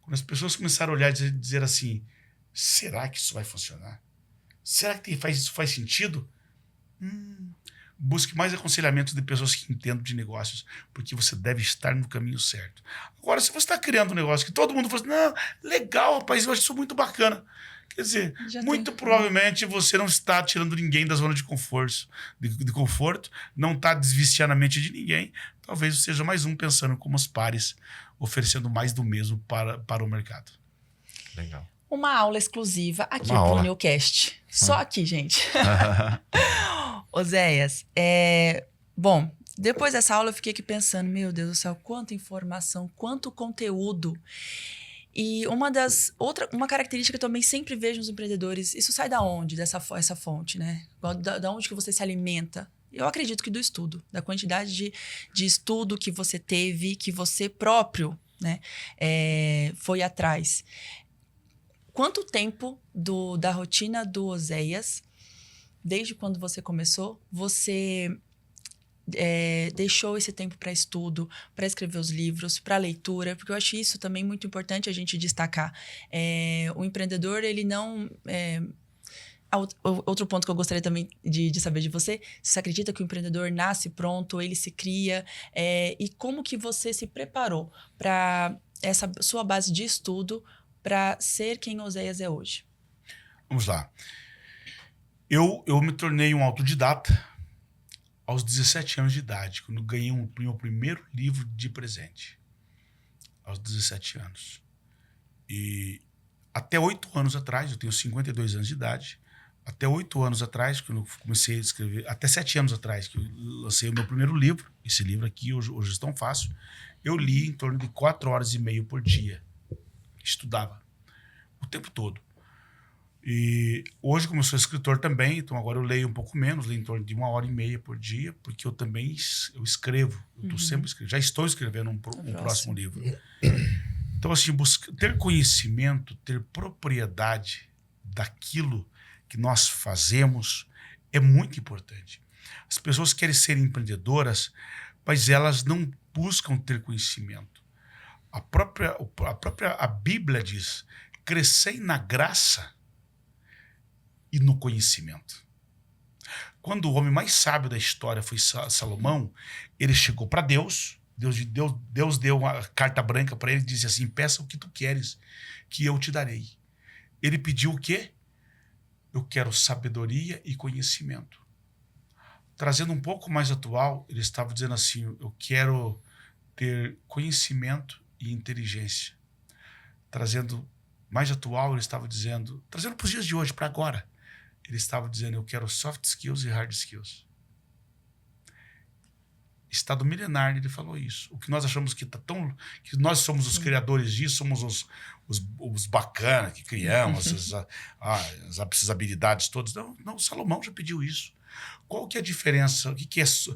[SPEAKER 3] Quando as pessoas começarem a olhar e dizer assim, será que isso vai funcionar? Será que isso faz sentido? Busque mais aconselhamento de pessoas que entendam de negócios, porque você deve estar no caminho certo. Agora, se você está criando um negócio que todo mundo fala assim, não, legal, rapaz, eu acho isso muito bacana. Quer dizer, muito provavelmente você não está tirando ninguém da zona de conforto, não está desviciando a mente de ninguém. Talvez seja mais um pensando como os pares, oferecendo mais do mesmo para o mercado.
[SPEAKER 1] Legal.
[SPEAKER 2] Uma aula exclusiva aqui pro Newcast. Só aqui, gente. Oséias, bom, depois dessa aula eu fiquei aqui pensando, meu Deus do céu, quanta informação, quanto conteúdo. E uma característica que eu também sempre vejo nos empreendedores, isso sai da onde, essa fonte, né? Da onde que você se alimenta? Eu acredito que do estudo, da quantidade de estudo que você teve, que você próprio, né, foi atrás. Quanto tempo da rotina do Oséias, desde quando você começou, você deixou esse tempo para estudo, para escrever os livros, para leitura? Porque eu acho isso também muito importante a gente destacar. O empreendedor, ele não... Outro ponto que eu gostaria também de saber de você, você acredita que o empreendedor nasce pronto, ele se cria? E como que você se preparou para essa sua base de estudo para ser quem Oséias é hoje?
[SPEAKER 3] Vamos lá. Eu me tornei um autodidata aos 17 anos de idade, quando ganhei o meu primeiro livro de presente. Aos 17 anos. E até 8 anos atrás, eu tenho 52 anos de idade, até 8 anos atrás, quando eu comecei a escrever, até 7 anos atrás, que eu lancei o meu primeiro livro, esse livro aqui, hoje é tão fácil, eu li em torno de 4 horas e meia por dia. Estudava o tempo todo. E hoje, como eu sou escritor também, então agora eu leio um pouco menos, leio em torno de 1 hora e meia por dia, porque eu também escrevo. Eu tô sempre escrevendo. Já estou escrevendo um próximo livro. Então, assim, ter conhecimento, ter propriedade daquilo que nós fazemos é muito importante. As pessoas querem ser empreendedoras, mas elas não buscam ter conhecimento. A Bíblia diz, crescei na graça e no conhecimento. Quando o homem mais sábio da história foi Salomão, ele chegou para Deus deu uma carta branca para ele e disse assim, peça o que tu queres, que eu te darei. Ele pediu o quê? Eu quero sabedoria e conhecimento. Trazendo um pouco mais atual, ele estava dizendo assim, eu quero ter conhecimento e inteligência. Trazendo mais atual, ele estava dizendo, trazendo para os dias de hoje, para agora, ele estava dizendo, eu quero soft skills e hard skills. Estado milenar, ele falou isso. O que nós achamos que que nós somos os criadores disso, somos os bacanas que criamos essas habilidades todas. Não, Salomão já pediu isso. Qual que é a diferença? O que é isso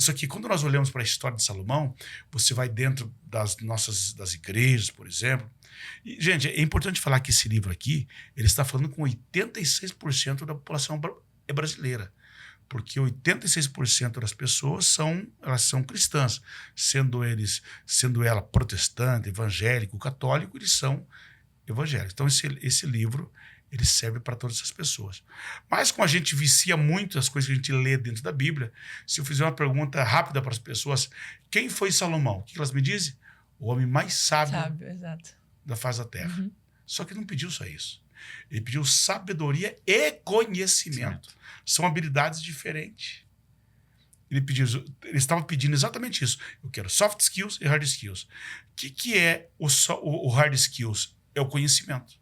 [SPEAKER 3] aqui? Quando nós olhamos para a história de Salomão, você vai dentro das igrejas, por exemplo. E, gente, é importante falar que esse livro aqui, ele está falando com 86% da população brasileira. Porque 86% das pessoas elas são cristãs, sendo ela protestante, evangélico, católico, eles são evangélicos. Então esse livro ele serve para todas essas pessoas. Mas como a gente vicia muito as coisas que a gente lê dentro da Bíblia, se eu fizer uma pergunta rápida para as pessoas, quem foi Salomão? O que elas me dizem? O homem mais sábio
[SPEAKER 2] exato.
[SPEAKER 3] da face da terra. Uhum. Só que não pediu só isso. Ele pediu sabedoria e conhecimento. São habilidades diferentes. Ele estava pedindo exatamente isso. Eu quero soft skills e hard skills. O que é o hard skills? É o conhecimento.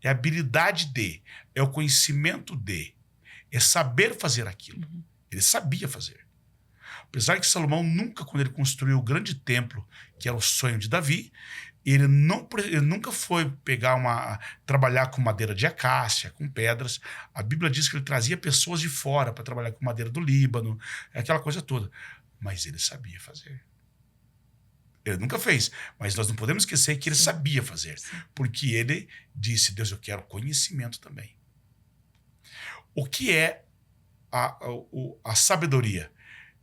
[SPEAKER 3] É a habilidade de. É o conhecimento de. É saber fazer aquilo. Uhum. Ele sabia fazer. Apesar que Salomão nunca, quando ele construiu o grande templo, que era o sonho de Davi, ele nunca foi trabalhar com madeira de acácia, com pedras. A Bíblia diz que ele trazia pessoas de fora para trabalhar com madeira do Líbano, aquela coisa toda. Mas ele sabia fazer. Ele nunca fez, mas nós não podemos esquecer que ele sabia fazer, porque ele disse, Deus, eu quero conhecimento também. O que é a sabedoria?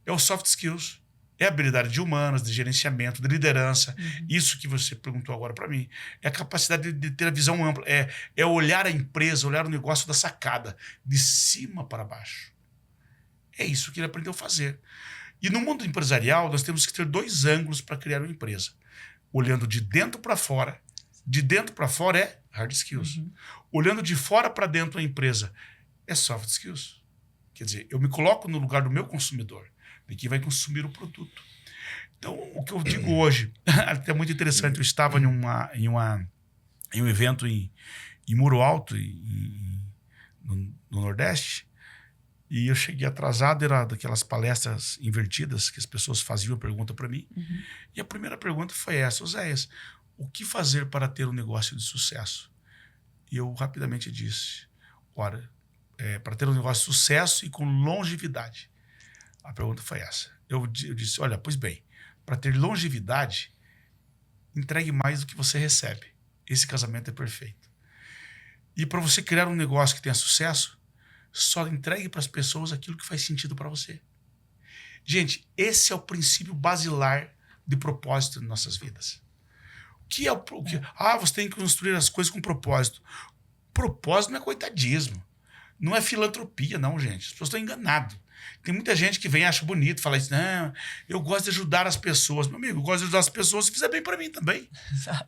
[SPEAKER 3] É o soft skills, é a habilidade de humanas, de gerenciamento, de liderança. Uhum. Isso que você perguntou agora para mim. É a capacidade de ter a visão ampla, é olhar a empresa, olhar o negócio da sacada, de cima para baixo. É isso que ele aprendeu a fazer. E no mundo empresarial, nós temos que ter 2 ângulos para criar uma empresa. Olhando de dentro para fora. De dentro para fora é hard skills. Uhum. Olhando de fora para dentro a empresa é soft skills. Quer dizer, eu me coloco no lugar do meu consumidor, de quem vai consumir o produto. Então, o que eu digo hoje, é muito interessante, eu estava em um evento em Muro Alto, no Nordeste, e eu cheguei atrasado, era daquelas palestras invertidas que as pessoas faziam a pergunta para mim. Uhum. E a primeira pergunta foi essa: Oséias, o que fazer para ter um negócio de sucesso? E eu rapidamente disse, para ter um negócio de sucesso e com longevidade. A pergunta foi essa. Eu disse, olha, pois bem, para ter longevidade, entregue mais do que você recebe. Esse casamento é perfeito. E para você criar um negócio que tenha sucesso, só entregue para as pessoas aquilo que faz sentido para você. Gente, esse é o princípio basilar de propósito em nossas vidas. Você tem que construir as coisas com propósito. Propósito não é coitadismo. Não é filantropia, não, gente. As pessoas estão enganadas. Tem muita gente que vem e acha bonito, fala isso, não, eu gosto de ajudar as pessoas. Meu amigo, eu gosto de ajudar as pessoas se fizer bem para mim também. Exato.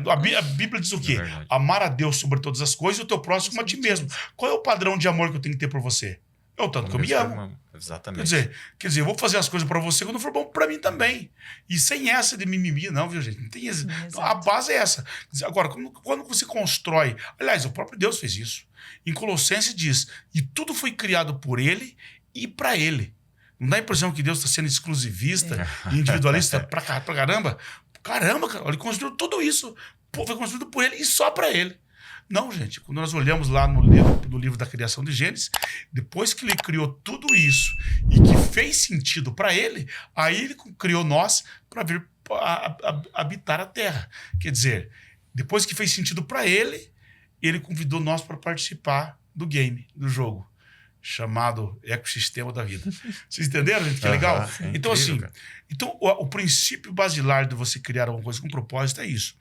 [SPEAKER 3] A Bíblia diz o quê? Amar a Deus sobre todas as coisas e o teu próximo como a ti mesmo. Qual é o padrão de amor que eu tenho que ter por você? É o tanto que eu me amo.
[SPEAKER 1] Exatamente.
[SPEAKER 3] Quer dizer, eu vou fazer as coisas para você quando for bom para mim também. E sem essa de mimimi, não, viu, gente? Não tem essa. Então, a base é essa. Agora, quando você constrói... Aliás, o próprio Deus fez isso. Em Colossenses diz, e tudo foi criado por ele e para ele. Não dá a impressão que Deus está sendo exclusivista e individualista pra caramba? Caramba, cara, ele construiu tudo isso. Foi construído por ele e só para ele. Não, gente. Quando nós olhamos lá no livro da criação de Gênesis, depois que ele criou tudo isso e que fez sentido para ele, aí ele criou nós para vir habitar a terra. Quer dizer, depois que fez sentido para ele, ele convidou nós para participar do game, do jogo, chamado ecossistema da vida. Vocês entenderam, gente? Que legal? Então, incrível, assim, o princípio basilar de você criar alguma coisa com propósito é isso.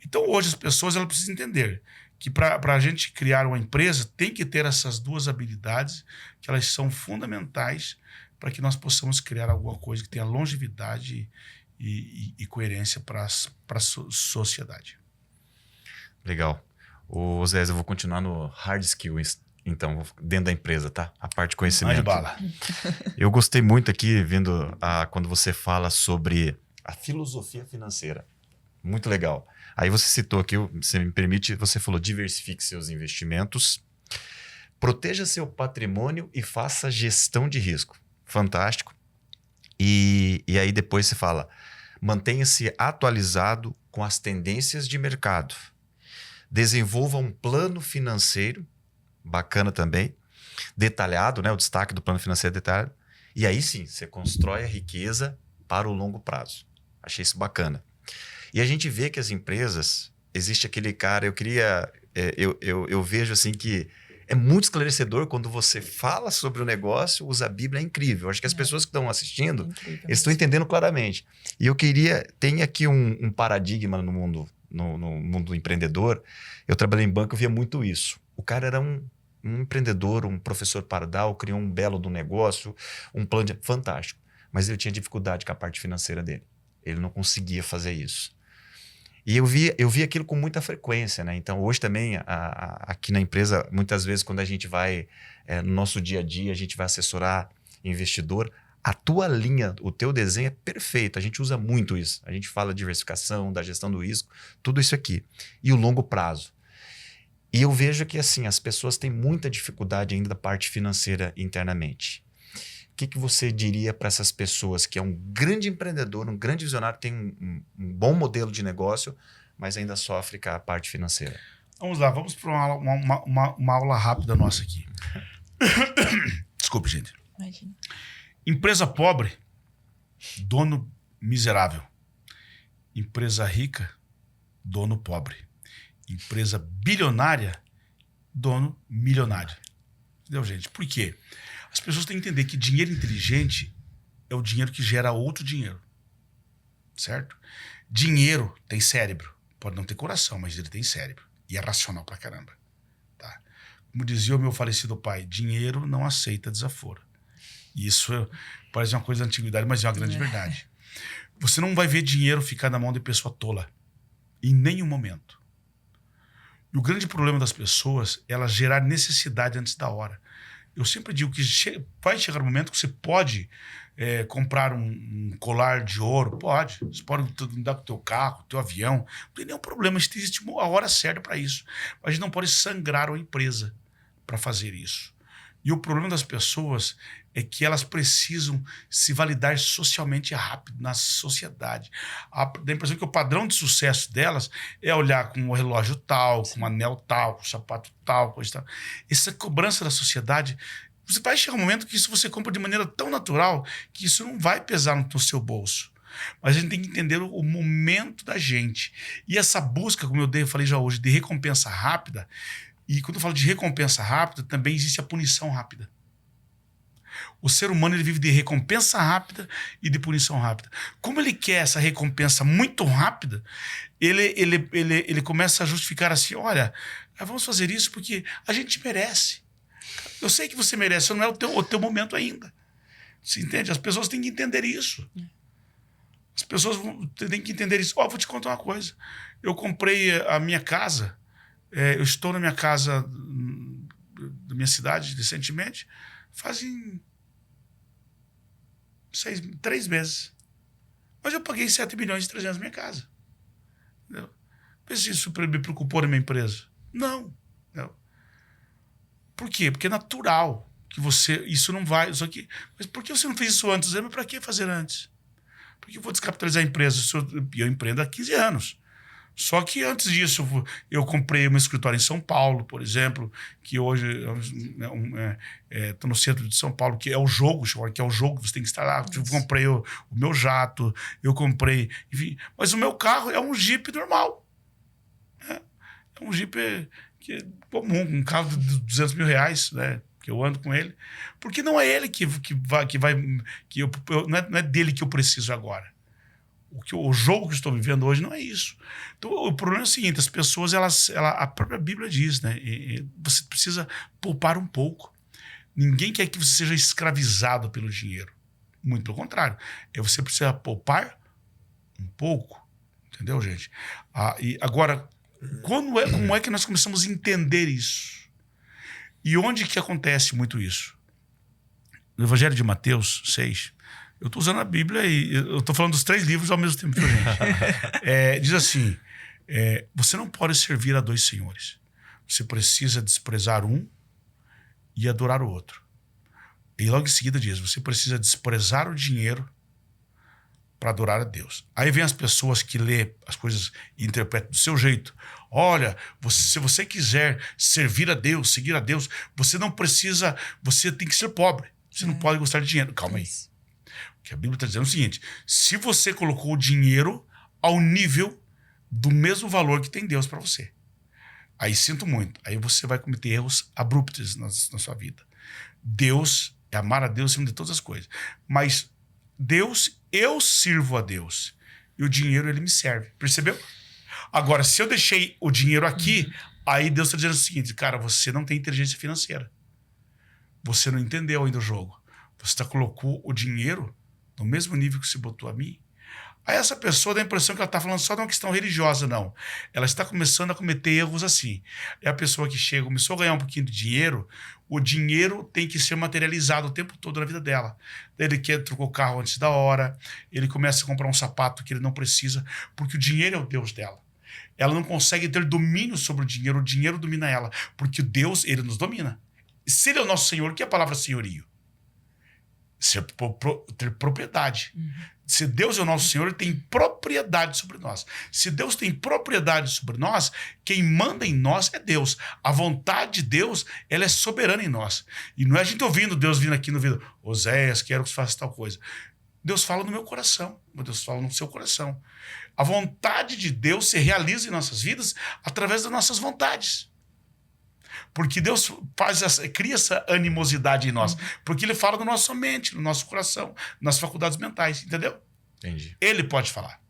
[SPEAKER 3] Então, hoje as pessoas elas precisam entender que para a gente criar uma empresa tem que ter essas 2 habilidades, que elas são fundamentais para que nós possamos criar alguma coisa que tenha longevidade e coerência para a sociedade.
[SPEAKER 1] Legal. Oséias, eu vou continuar no hard skills, então, dentro da empresa, tá? A parte de conhecimento.
[SPEAKER 3] De bala.
[SPEAKER 1] Eu gostei muito aqui, vendo quando você fala sobre a filosofia financeira. Muito legal. Aí você citou aqui, você me permite, você falou diversifique seus investimentos, proteja seu patrimônio e faça gestão de risco. Fantástico. E aí depois você fala, mantenha-se atualizado com as tendências de mercado. Desenvolva um plano financeiro, bacana também, detalhado, né? O destaque do plano financeiro detalhado. E aí sim, você constrói a riqueza para o longo prazo. Achei isso bacana. E a gente vê que as empresas, existe aquele cara, eu vejo assim que é muito esclarecedor quando você fala sobre o negócio, usa a Bíblia, é incrível. Acho que as pessoas que estão assistindo, eles estão entendendo claramente. E eu tem aqui um paradigma no mundo empreendedor. Eu trabalhei em banco, eu via muito isso. O cara era um empreendedor, um professor pardal, criou um belo do negócio, um plano fantástico. Mas ele tinha dificuldade com a parte financeira dele. Ele não conseguia fazer isso. E eu vi aquilo com muita frequência, né? Então, hoje também, aqui na empresa, muitas vezes, quando a gente vai, no nosso dia a dia, a gente vai assessorar investidor, a tua linha, o teu desenho é perfeito. A gente usa muito isso. A gente fala de diversificação, da gestão do risco, tudo isso aqui. E o longo prazo. E eu vejo que, assim, as pessoas têm muita dificuldade ainda da parte financeira internamente. O que você diria para essas pessoas que é um grande empreendedor, um grande visionário, tem um bom modelo de negócio, mas ainda sofre com a parte financeira?
[SPEAKER 3] Vamos lá, vamos para uma aula rápida nossa aqui. Desculpe, gente.
[SPEAKER 2] Imagina.
[SPEAKER 3] Empresa pobre, dono miserável. Empresa rica, dono pobre. Empresa bilionária, dono milionário. Entendeu, gente? Por quê? As pessoas têm que entender que dinheiro inteligente é o dinheiro que gera outro dinheiro. Certo? Dinheiro tem cérebro. Pode não ter coração, mas ele tem cérebro. E é racional pra caramba. Tá? Como dizia o meu falecido pai, dinheiro não aceita desaforo. E isso parece uma coisa da antiguidade, mas é uma grande verdade. Você não vai ver dinheiro ficar na mão de pessoa tola. Em nenhum momento. E o grande problema das pessoas é elas gerar necessidade antes da hora. Eu sempre digo que vai chegar um momento que você pode comprar um colar de ouro. Pode. Você pode andar com o teu carro, com o teu avião. Não tem nenhum problema. Existe a hora certa para isso. Mas a gente não pode sangrar a empresa para fazer isso. E o problema das pessoas é que elas precisam se validar socialmente rápido na sociedade. Dá a impressão que o padrão de sucesso delas é olhar com um relógio tal, com um anel tal, com um sapato tal, coisa tal. Essa cobrança da sociedade, você vai chegar um momento que isso você compra de maneira tão natural que isso não vai pesar no seu bolso. Mas a gente tem que entender o momento da gente. E essa busca, como eu falei já hoje, de recompensa rápida, e quando eu falo de recompensa rápida, também existe a punição rápida. O ser humano ele vive de recompensa rápida e de punição rápida. Como ele quer essa recompensa muito rápida, ele começa a justificar assim, olha, vamos fazer isso porque a gente merece. Eu sei que você merece, não é o teu momento ainda. Você entende? As pessoas têm que entender isso. As pessoas têm que entender isso. Vou te contar uma coisa. Eu comprei a minha casa, eu estou na minha casa da minha cidade recentemente, fazem 3 meses. Mas eu paguei 7 milhões e 300 na minha casa. Entendeu? Vê se isso me preocupou na minha empresa. Não. Por quê? Porque é natural que isso não vai... Mas por que você não fez isso antes? Mas para que fazer antes? Porque eu vou descapitalizar a empresa. Eu empreendo há 15 anos. Só que antes disso, eu comprei um escritório em São Paulo, por exemplo, que hoje estou no centro de São Paulo, que é o jogo, que é o jogo que você tem que estar lá. Eu comprei o meu jato, eu comprei... Enfim, mas o meu carro é um Jeep normal. É um Jeep que é comum, um carro de 200 mil reais, né? Que eu ando com ele. Porque não é ele não é dele que eu preciso agora. O jogo que eu estou vivendo hoje não é isso. Então, o problema é o seguinte, as pessoas, a própria Bíblia diz, né? Você precisa poupar um pouco. Ninguém quer que você seja escravizado pelo dinheiro. Muito pelo contrário. Você precisa poupar um pouco. Entendeu, gente? E agora, como é que nós começamos a entender isso? E onde que acontece muito isso? No Evangelho de Mateus 6... Eu estou usando a Bíblia e eu estou falando dos 3 livros ao mesmo tempo, gente. Diz assim, você não pode servir a 2 senhores. Você precisa desprezar um e adorar o outro. E logo em seguida diz, você precisa desprezar o dinheiro para adorar a Deus. Aí vem as pessoas que lê as coisas e interpretam do seu jeito. Olha, se você quiser servir a Deus, seguir a Deus, você não precisa, você tem que ser pobre. Você não pode gostar de dinheiro. Calma aí. O que a Bíblia está dizendo é o seguinte: se você colocou o dinheiro ao nível do mesmo valor que tem Deus para você, aí sinto muito. Aí você vai cometer erros abruptos na sua vida. Deus, é amar a Deus acima de todas as coisas. Mas Deus, eu sirvo a Deus. E o dinheiro, ele me serve. Percebeu? Agora, se eu deixei o dinheiro aqui, aí Deus está dizendo o seguinte: cara, você não tem inteligência financeira. Você não entendeu ainda o jogo. Você colocou o dinheiro no mesmo nível que você botou a mim. Aí essa pessoa dá a impressão que ela está falando só de uma questão religiosa, não. Ela está começando a cometer erros assim. É a pessoa que chega, começou a ganhar um pouquinho de dinheiro, o dinheiro tem que ser materializado o tempo todo na vida dela. Ele quer trocar o carro antes da hora, ele começa a comprar um sapato que ele não precisa, porque o dinheiro é o Deus dela. Ela não consegue ter domínio sobre o dinheiro domina ela, porque Deus, ele nos domina. Se ele é o nosso Senhor, o que é a palavra senhorio? Ter propriedade. Se Deus é o nosso Senhor, ele tem propriedade sobre nós. Se Deus tem propriedade sobre nós, quem manda em nós é Deus. A vontade de Deus, ela é soberana em nós. E não é a gente ouvindo Deus vindo aqui no ouvido: Oséias, quero que você faça tal coisa. Deus fala no meu coração. Deus fala no seu coração. A vontade de Deus se realiza em nossas vidas através das nossas vontades. Porque Deus cria essa animosidade em nós. Porque ele fala na nossa mente, no nosso coração, nas faculdades mentais, entendeu?
[SPEAKER 1] Entendi.
[SPEAKER 3] Ele pode falar.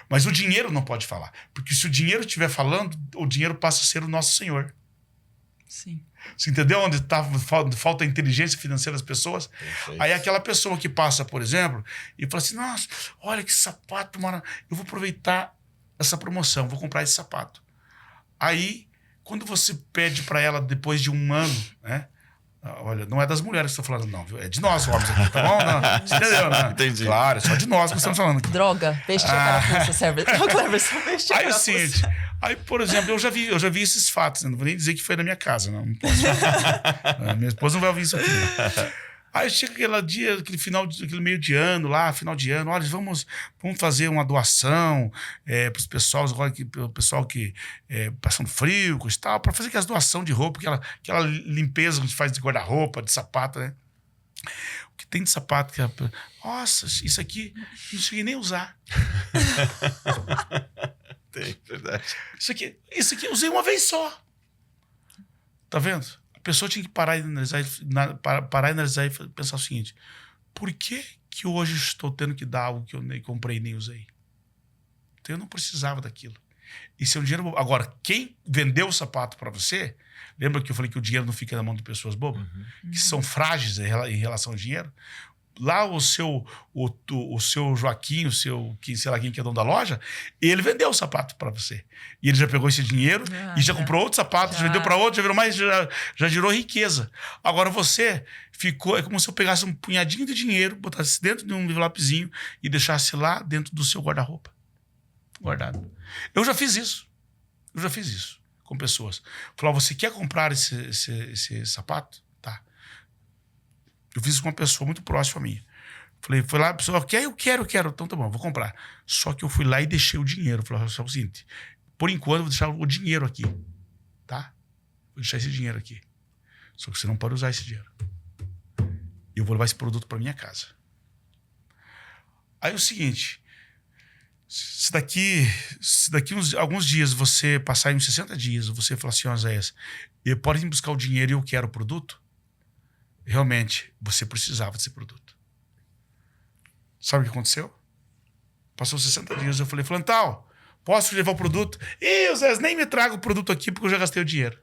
[SPEAKER 3] Mas o dinheiro não pode falar. Porque se o dinheiro estiver falando, o dinheiro passa a ser o nosso Senhor.
[SPEAKER 2] Sim.
[SPEAKER 3] Você entendeu onde falta a inteligência financeira das pessoas?
[SPEAKER 1] Perfeito.
[SPEAKER 3] Aí aquela pessoa que passa, por exemplo, e fala assim: nossa, olha que sapato maravilhoso, eu vou aproveitar essa promoção, vou comprar esse sapato. Aí, quando você pede para ela depois de um ano, né? Olha, não é das mulheres que estou falando, não, viu? É de nós, homens aqui, tá bom? Não, você entendeu, né?
[SPEAKER 1] Entendi.
[SPEAKER 3] Claro, é só de nós que estamos falando aqui.
[SPEAKER 2] Droga, vestir a carapuça serve. Não, Cleverson, vestir a
[SPEAKER 3] Aí é o
[SPEAKER 2] carapuça.
[SPEAKER 3] seguinte, aí, por exemplo, eu já vi esses fatos, né? Não vou nem dizer que foi na minha casa, não posso. Minha esposa não vai ouvir isso aqui. Aí chega aquele meio de ano lá, final de ano, olha, vamos fazer uma doação para os pessoal, agora o pessoal que passando frio e tal, para fazer aquelas doação de roupa, aquela limpeza que a gente faz de guarda-roupa, de sapato, né? O que tem de sapato? Nossa, isso aqui não cheguei nem a usar.
[SPEAKER 1] Tem, verdade.
[SPEAKER 3] Isso aqui eu usei uma vez só. Tá vendo? A pessoa tinha que parar e analisar e pensar o seguinte: por que hoje estou tendo que dar algo que eu nem comprei e nem usei? Então eu não precisava daquilo. Isso é um dinheiro bobo. Agora, quem vendeu o sapato para você, lembra que eu falei que o dinheiro não fica na mão de pessoas bobas? Que são frágeis em relação ao dinheiro? Lá o seu Joaquim, sei lá quem que é dono da loja, ele vendeu o sapato para você. E ele já pegou esse dinheiro e já comprou outro sapato, já vendeu para outro, já virou mais, já gerou riqueza. Agora você ficou, é como se eu pegasse um punhadinho de dinheiro, botasse dentro de um envelopezinho e deixasse lá dentro do seu guarda-roupa. Guardado. Eu já fiz isso com pessoas. Falava: você quer comprar esse sapato? Tá. Eu fiz isso com uma pessoa muito próxima a mim. Falei, foi lá, a pessoa quer, eu quero. Então tá bom, vou comprar. Só que eu fui lá e deixei o dinheiro. Falei: só o seguinte, por enquanto eu vou deixar o dinheiro aqui, tá? Vou deixar esse dinheiro aqui. Só que você não pode usar esse dinheiro. Eu vou levar esse produto para minha casa. Aí é o seguinte, se daqui alguns dias você passar em uns 60 dias, você falar assim: ó, Oséias, pode ir buscar o dinheiro e eu quero o produto? Realmente, você precisava desse produto. Sabe o que aconteceu? Passou 60 dias, eu falei: Flantal, posso levar o produto? Oséias, nem me traga o produto aqui porque eu já gastei o dinheiro.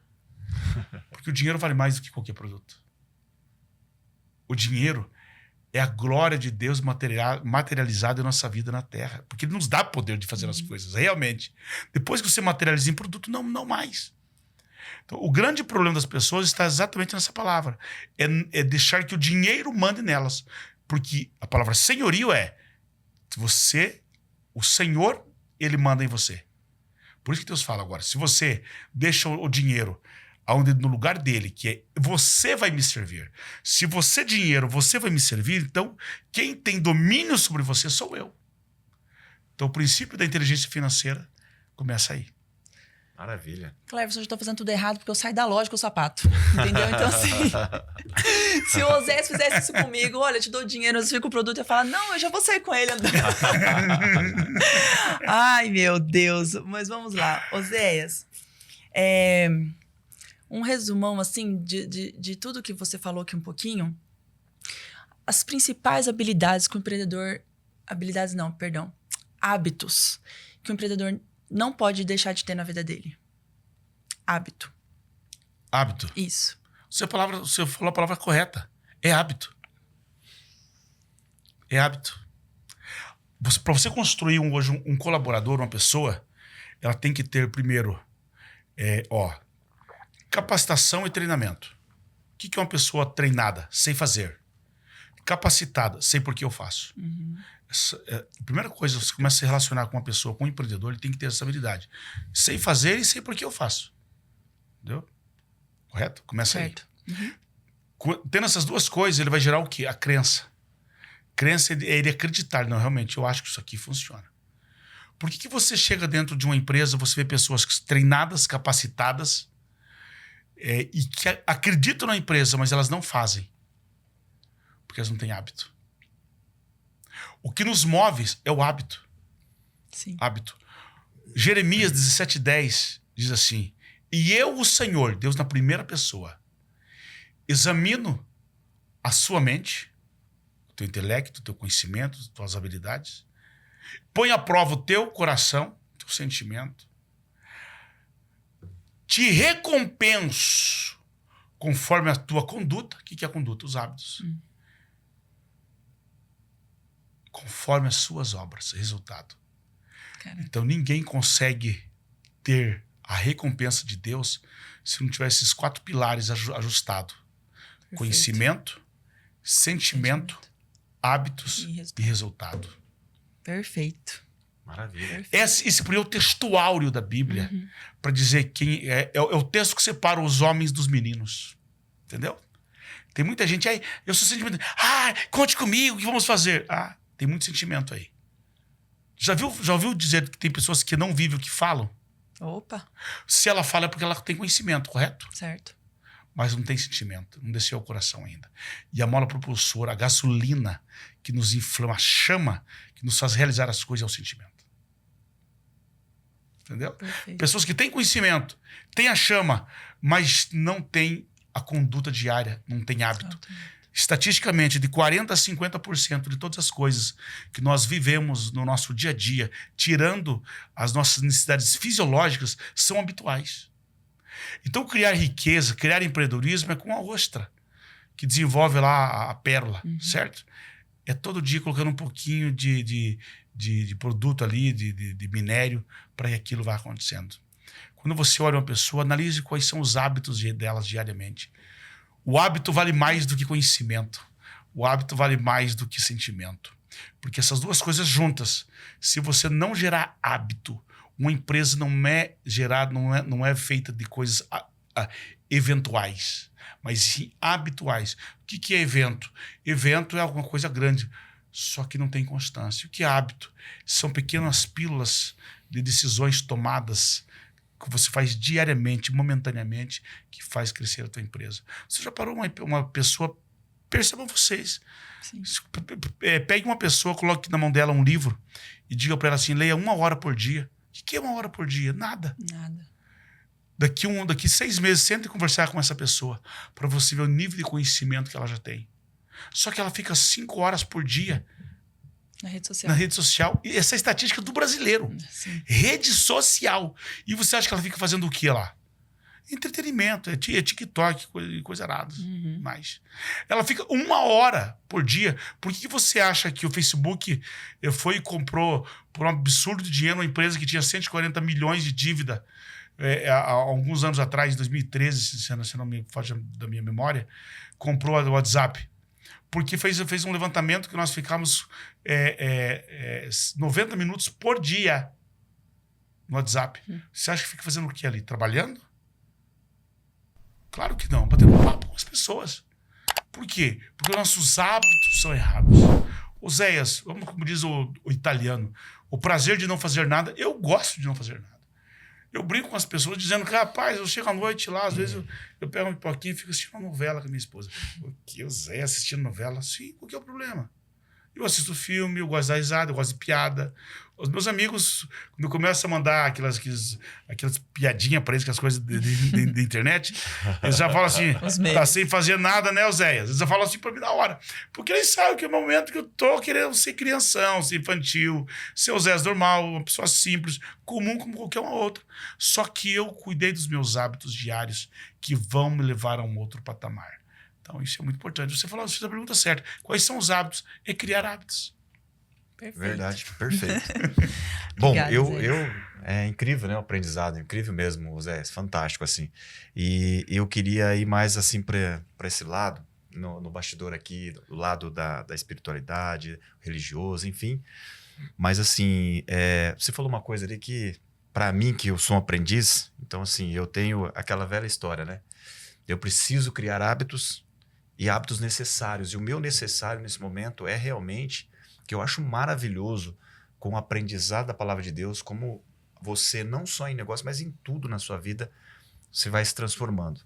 [SPEAKER 3] Porque o dinheiro vale mais do que qualquer produto. O dinheiro é a glória de Deus materializada em nossa vida na Terra. Porque ele nos dá poder de fazer as coisas, realmente. Depois que você materializa em produto, não mais. Então, o grande problema das pessoas está exatamente nessa palavra. É deixar que o dinheiro mande nelas. Porque a palavra senhorio é o Senhor, ele manda em você. Por isso que Deus fala agora: se você deixa o dinheiro no lugar dele, que é você vai me servir. Se você dinheiro, você vai me servir, então quem tem domínio sobre você sou eu. Então, o princípio da inteligência financeira começa aí.
[SPEAKER 1] Maravilha.
[SPEAKER 2] Cleverson, eu já tô fazendo tudo errado porque eu saio da loja com o sapato. Entendeu? Então, assim, se o Osés fizesse isso comigo, olha, eu te dou dinheiro, eu fico o produto, eu ia falar, não, eu já vou sair com ele andando. Ai, meu Deus. Mas vamos lá. Oséias, um resumão, assim, de tudo que você falou aqui um pouquinho. As principais habilidades que o empreendedor... Habilidades não, perdão. Hábitos que o empreendedor não pode deixar de ter na vida dele. Hábito.
[SPEAKER 3] Hábito.
[SPEAKER 2] Isso.
[SPEAKER 3] Você falou a palavra correta. É hábito. É hábito. Para você construir hoje um colaborador, uma pessoa, ela tem que ter primeiro capacitação e treinamento. O que é uma pessoa treinada? Sei fazer. Capacitada. Sei por que eu faço. A primeira coisa, você começa a se relacionar com uma pessoa, com um empreendedor, ele tem que ter essa habilidade. Sei fazer e sei por que eu faço. Entendeu? Correto? Começa
[SPEAKER 2] certo.
[SPEAKER 3] aí. Tendo essas duas coisas, ele vai gerar o quê? A crença. Crença é ele acreditar. Não, realmente, eu acho que isso aqui funciona. Por que você chega dentro de uma empresa, você vê pessoas treinadas, capacitadas, e que acreditam na empresa, mas elas não fazem? Porque elas não têm hábito. O que nos move é o hábito.
[SPEAKER 2] Sim.
[SPEAKER 3] Hábito. Jeremias 17:10 diz assim: e eu, o Senhor, Deus na primeira pessoa, examino a sua mente, o teu intelecto, o teu conhecimento, as tuas habilidades, põe à prova o teu coração, o teu sentimento, te recompenso conforme a tua conduta. O que é a conduta? Os hábitos. Conforme as suas obras, resultado.
[SPEAKER 2] Caraca.
[SPEAKER 3] Então ninguém consegue ter a recompensa de Deus se não tiver esses 4 pilares ajustados.
[SPEAKER 2] Perfeito.
[SPEAKER 3] Conhecimento, sentimento, hábitos e resultado.
[SPEAKER 2] Perfeito.
[SPEAKER 1] Maravilha.
[SPEAKER 3] Esse é o texto áureo da Bíblia para dizer quem é o texto que separa os homens dos meninos. Entendeu? Tem muita gente aí, eu sou sentimento. Conte comigo, o que vamos fazer? Tem muito sentimento aí. Já ouviu dizer que tem pessoas que não vivem o que falam?
[SPEAKER 2] Opa.
[SPEAKER 3] Se ela fala é porque ela tem conhecimento, correto?
[SPEAKER 2] Certo.
[SPEAKER 3] Mas não tem sentimento, não desceu ao coração ainda. E a mola propulsora, a gasolina que nos inflama, a chama que nos faz realizar as coisas é o sentimento. Entendeu?
[SPEAKER 2] Perfeito.
[SPEAKER 3] Pessoas que têm conhecimento, têm a chama, mas não têm a conduta diária, não têm hábito. Estatisticamente, de 40% a 50% de todas as coisas que nós vivemos no nosso dia a dia, tirando as nossas necessidades fisiológicas, são habituais. Então, criar riqueza, criar empreendedorismo é com a ostra, que desenvolve lá a pérola, certo? É todo dia colocando um pouquinho de produto ali, de minério, para que aquilo vá acontecendo. Quando você olha uma pessoa, analise quais são os hábitos delas diariamente. O hábito vale mais do que conhecimento. O hábito vale mais do que sentimento. Porque essas duas coisas juntas, se você não gerar hábito, uma empresa não é feita de coisas eventuais, mas sim habituais. O que é evento? Evento é alguma coisa grande, só que não tem constância. O que é hábito? São pequenas pílulas de decisões tomadas que você faz diariamente, momentaneamente, que faz crescer a tua empresa. Você já parou uma pessoa... Percebam vocês.
[SPEAKER 2] Sim.
[SPEAKER 3] Pegue uma pessoa, coloque na mão dela um livro e diga para ela assim, leia 1 hora por dia. O que é 1 hora por dia? Nada. Daqui 6 meses, senta e conversar com essa pessoa para você ver o nível de conhecimento que ela já tem. Só que ela fica 5 horas por dia
[SPEAKER 2] na rede social.
[SPEAKER 3] E essa é a estatística do brasileiro.
[SPEAKER 2] Sim.
[SPEAKER 3] Rede social. E você acha que ela fica fazendo o que lá? Entretenimento, é TikTok, coisa errada. Mas ela fica 1 hora por dia. Por que você acha que o Facebook foi e comprou por um absurdo de dinheiro uma empresa que tinha 140 milhões de dívida há alguns anos atrás, em 2013, se não me foge da minha memória, comprou o WhatsApp? Porque fez um levantamento que nós ficamos 90 minutos por dia no WhatsApp. Você acha que fica fazendo o que ali? Trabalhando? Claro que não. Batendo papo com as pessoas. Por quê? Porque os nossos hábitos são errados. Oséias, como diz o italiano, o prazer de não fazer nada. Eu gosto de não fazer nada. Eu brinco com as pessoas dizendo que, rapaz, eu chego à noite lá, às vezes eu pego um pipoquinho e fico assistindo uma novela com a minha esposa. O que, Oséias assistindo novela? Sim, o que é o problema? Eu assisto filme, eu gosto da risada, eu gosto de piada. Os meus amigos, quando eu começo a mandar aquelas piadinhas para eles, com as coisas da internet, eles já falam assim, tá sem fazer nada, né, Oséias? Eles já falam assim para mim na hora. Porque eles sabem que é o momento que eu tô querendo ser crianção, ser infantil, ser Oséias normal, uma pessoa simples, comum como qualquer uma outra. Só que eu cuidei dos meus hábitos diários que vão me levar a um outro patamar. Então, isso é muito importante. Você falou, você fez a pergunta certa. Quais são os hábitos? É criar hábitos.
[SPEAKER 2] Perfeito.
[SPEAKER 1] Verdade, perfeito. Bom, é incrível, né? O aprendizado, incrível mesmo, Zé, fantástico, assim. E eu queria ir mais, assim, para esse lado, no bastidor aqui, do lado da espiritualidade, religioso, enfim. Mas, assim, você falou uma coisa ali que, para mim, que eu sou um aprendiz, então, assim, eu tenho aquela velha história, né? Eu preciso criar hábitos e hábitos necessários. E o meu necessário nesse momento é realmente, que eu acho maravilhoso, com o aprendizado da palavra de Deus, como você, não só em negócio, mas em tudo na sua vida, você vai se transformando.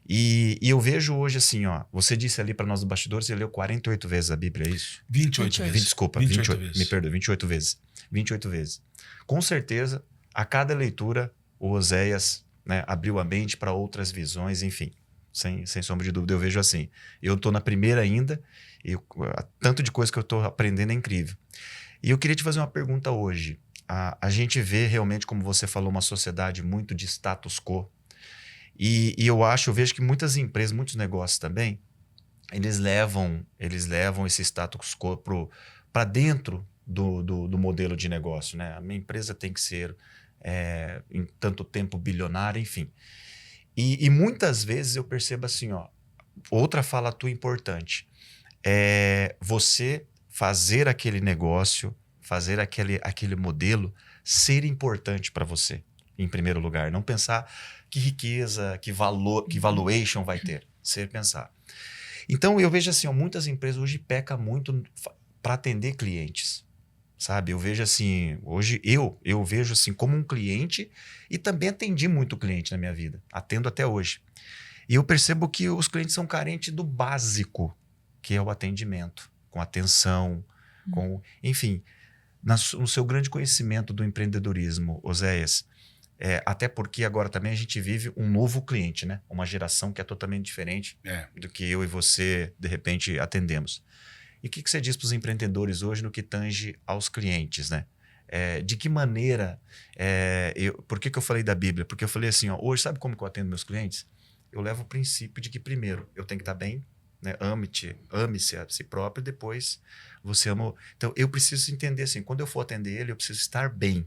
[SPEAKER 1] E eu vejo hoje assim, ó, você disse ali para nós dos bastidores, você leu 48 vezes a Bíblia, é isso?
[SPEAKER 3] 28 vezes.
[SPEAKER 1] Desculpa, 28 vezes. Me perdoe, 28 vezes. 28 vezes. Com certeza, a cada leitura, o Oséias, né, abriu a mente para outras visões, enfim. Sem sombra de dúvida, eu vejo assim. Eu estou na primeira ainda, e tanto de coisa que eu estou aprendendo é incrível. E eu queria te fazer uma pergunta hoje. A gente vê realmente, como você falou, uma sociedade muito de status quo. E eu vejo que muitas empresas, muitos negócios também, eles levam esse status quo para dentro do modelo de negócio, né? A minha empresa tem que ser, em tanto tempo, bilionária, enfim. E muitas vezes eu percebo assim, ó, outra fala tua importante, você fazer aquele negócio, fazer aquele modelo ser importante para você, em primeiro lugar. Não pensar que riqueza, que valor, que valuation vai ter. Ser pensar. Então eu vejo assim, ó, muitas empresas hoje pecam muito para atender clientes. Sabe, eu vejo assim, hoje eu vejo assim como um cliente e também atendi muito cliente na minha vida, atendo até hoje. E eu percebo que os clientes são carentes do básico, que é o atendimento, com atenção, enfim, no seu grande conhecimento do empreendedorismo, Oséias, até porque agora também a gente vive um novo cliente, né? Uma geração que é totalmente diferente do que eu e você, de repente, atendemos. E o que você diz para os empreendedores hoje no que tange aos clientes, né? De que maneira... por que eu falei da Bíblia? Porque eu falei assim, ó, hoje, sabe como que eu atendo meus clientes? Eu levo o princípio de que, primeiro, eu tenho que estar bem, né? Ame-se a si próprio, e depois você ama... Então, eu preciso entender assim, quando eu for atender ele, eu preciso estar bem,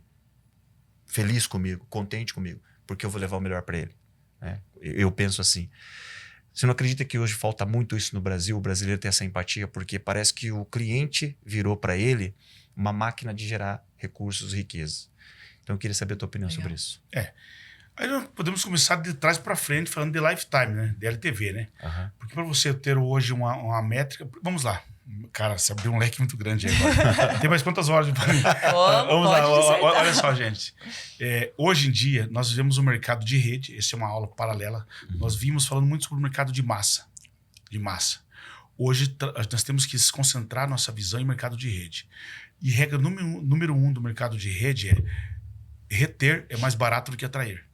[SPEAKER 1] feliz comigo, contente comigo, porque eu vou levar o melhor para ele, né? Eu penso assim... Você não acredita que hoje falta muito isso no Brasil? O brasileiro tem essa empatia, porque parece que o cliente virou para ele uma máquina de gerar recursos e riqueza. Então eu queria saber a tua opinião sobre isso.
[SPEAKER 3] Aí nós podemos começar de trás para frente, falando de lifetime, né? De LTV, né? Porque para você ter hoje uma métrica... Vamos lá. Cara, você abriu um leque muito grande aí agora. Tem mais quantas horas? Vamos lá, olha só, gente. Hoje em dia, nós vivemos um mercado de rede. Essa é uma aula paralela. Nós vimos falando muito sobre o mercado de massa. Hoje, nós temos que se concentrar nossa visão em mercado de rede. E regra número 1 do mercado de rede é reter é mais barato do que atrair.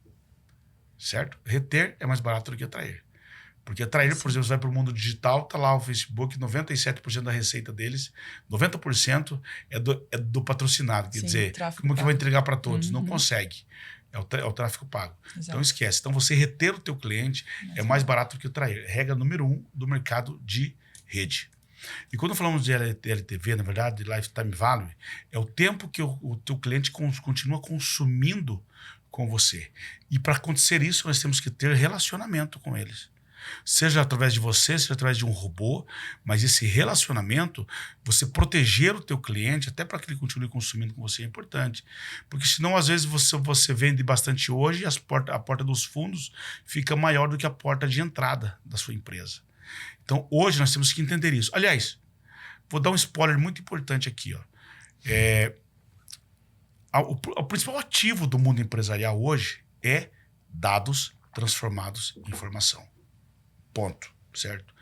[SPEAKER 3] Certo? Reter é mais barato do que atrair. Porque atrair, por exemplo, você vai para o mundo digital, tá lá o Facebook, 97% da receita deles, 90% é do patrocinado. Quer dizer, como que vai entregar para todos? Não consegue. É o tráfego pago. Exato. Então esquece. Então você reter o teu cliente é mais barato do que atrair. Regra número 1 do mercado de rede. E quando falamos de LTV, na verdade, de Lifetime Value, é o tempo que o teu cliente continua consumindo com você. E para acontecer isso, nós temos que ter relacionamento com eles. Seja através de você, seja através de um robô, mas esse relacionamento, você proteger o teu cliente, até para que ele continue consumindo com você, é importante. Porque senão, às vezes, você vende bastante hoje e a porta dos fundos fica maior do que a porta de entrada da sua empresa. Então, hoje nós temos que entender isso. Aliás, vou dar um spoiler muito importante aqui, ó. O principal ativo do mundo empresarial hoje é dados transformados em informação. Ponto, certo?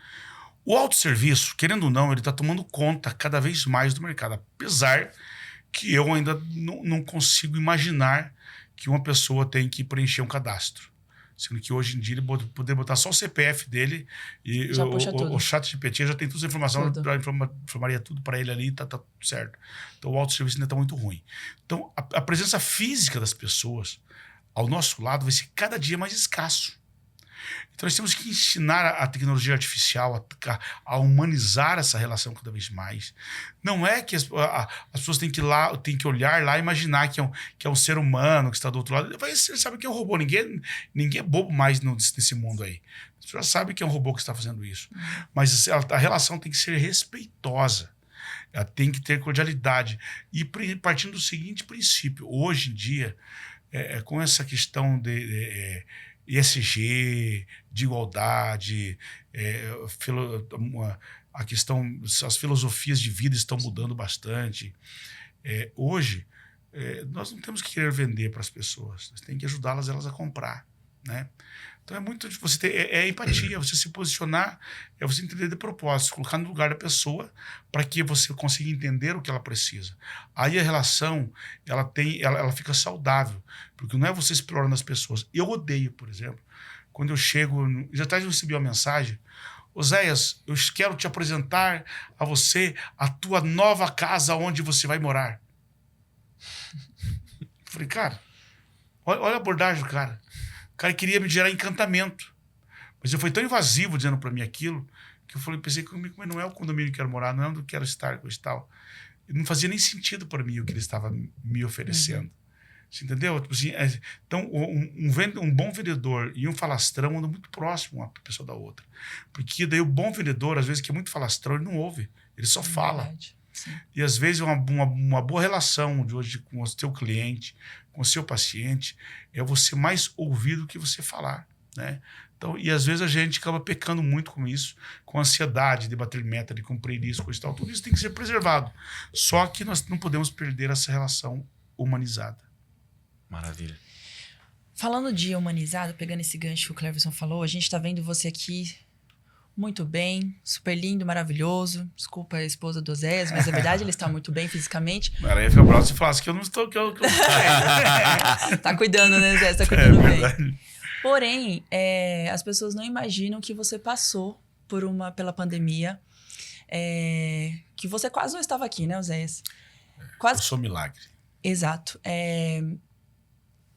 [SPEAKER 3] O autosserviço, querendo ou não, ele está tomando conta cada vez mais do mercado, apesar que eu ainda não consigo imaginar que uma pessoa tem que preencher um cadastro. Sendo que hoje em dia ele poder botar só o CPF dele e o ChatGPT já tem toda essa informação, informaria tudo para ele ali e tá certo. Então o autosserviço ainda está muito ruim. Então a presença física das pessoas ao nosso lado vai ser cada dia mais escasso. Então nós temos que ensinar a tecnologia artificial a humanizar essa relação cada vez mais. Não é que as pessoas têm que olhar lá e imaginar que é um ser humano que está do outro lado. Você sabe que é um robô. Ninguém é bobo mais nesse mundo aí. As pessoas sabem que é um robô que está fazendo isso. Mas a relação tem que ser respeitosa. Ela tem que ter cordialidade. E partindo do seguinte princípio. Hoje em dia, com essa questão de ESG, de igualdade, a questão, as filosofias de vida estão mudando bastante. Hoje, nós não temos que querer vender para as pessoas, nós temos que ajudá-las elas a comprar, né? Então é muito de você ter empatia, você se posicionar, você entender de propósito, colocar no lugar da pessoa para que você consiga entender o que ela precisa. Aí a relação ela fica saudável, porque não é você explorando as pessoas. Eu odeio, por exemplo, quando eu chego, já até recebi uma mensagem: Oséias, eu quero te apresentar a você a tua nova casa onde você vai morar. Eu falei, cara, olha a abordagem do cara. O cara queria me gerar encantamento. Mas eu fui tão invasivo dizendo para mim aquilo, que eu pensei comigo, mas não é o condomínio que eu quero morar, não é onde eu quero estar, coisa e tal. E não fazia nem sentido para mim o que ele estava me oferecendo. Você entendeu? Tipo assim, então, um bom vendedor e um falastrão andam muito próximo uma pessoa da outra. Porque daí o bom vendedor, às vezes, que é muito falastrão, ele não ouve. Ele só fala. Sim. E às vezes uma boa relação de hoje com o seu cliente, com o seu paciente, é você mais ouvir do que você falar, né? Então, e às vezes a gente acaba pecando muito com isso, com ansiedade de bater meta, de cumprir isso, coisa e tal. Tudo isso tem que ser preservado. Só que nós não podemos perder essa relação humanizada.
[SPEAKER 1] Maravilha.
[SPEAKER 2] Falando de humanizado, pegando esse gancho que o Cleverson falou, a gente está vendo você aqui muito bem, super lindo, maravilhoso. Desculpa a esposa do Oséias, mas é verdade, ele está muito bem fisicamente.
[SPEAKER 3] Ela ia ficar brava se falasse que eu não estou...
[SPEAKER 2] Tá cuidando, né, Oséias? Tá cuidando bem. Porém, as pessoas não imaginam que você passou pela pandemia, que você quase não estava aqui, né, Oséias?
[SPEAKER 3] Eu sou milagre.
[SPEAKER 2] Exato.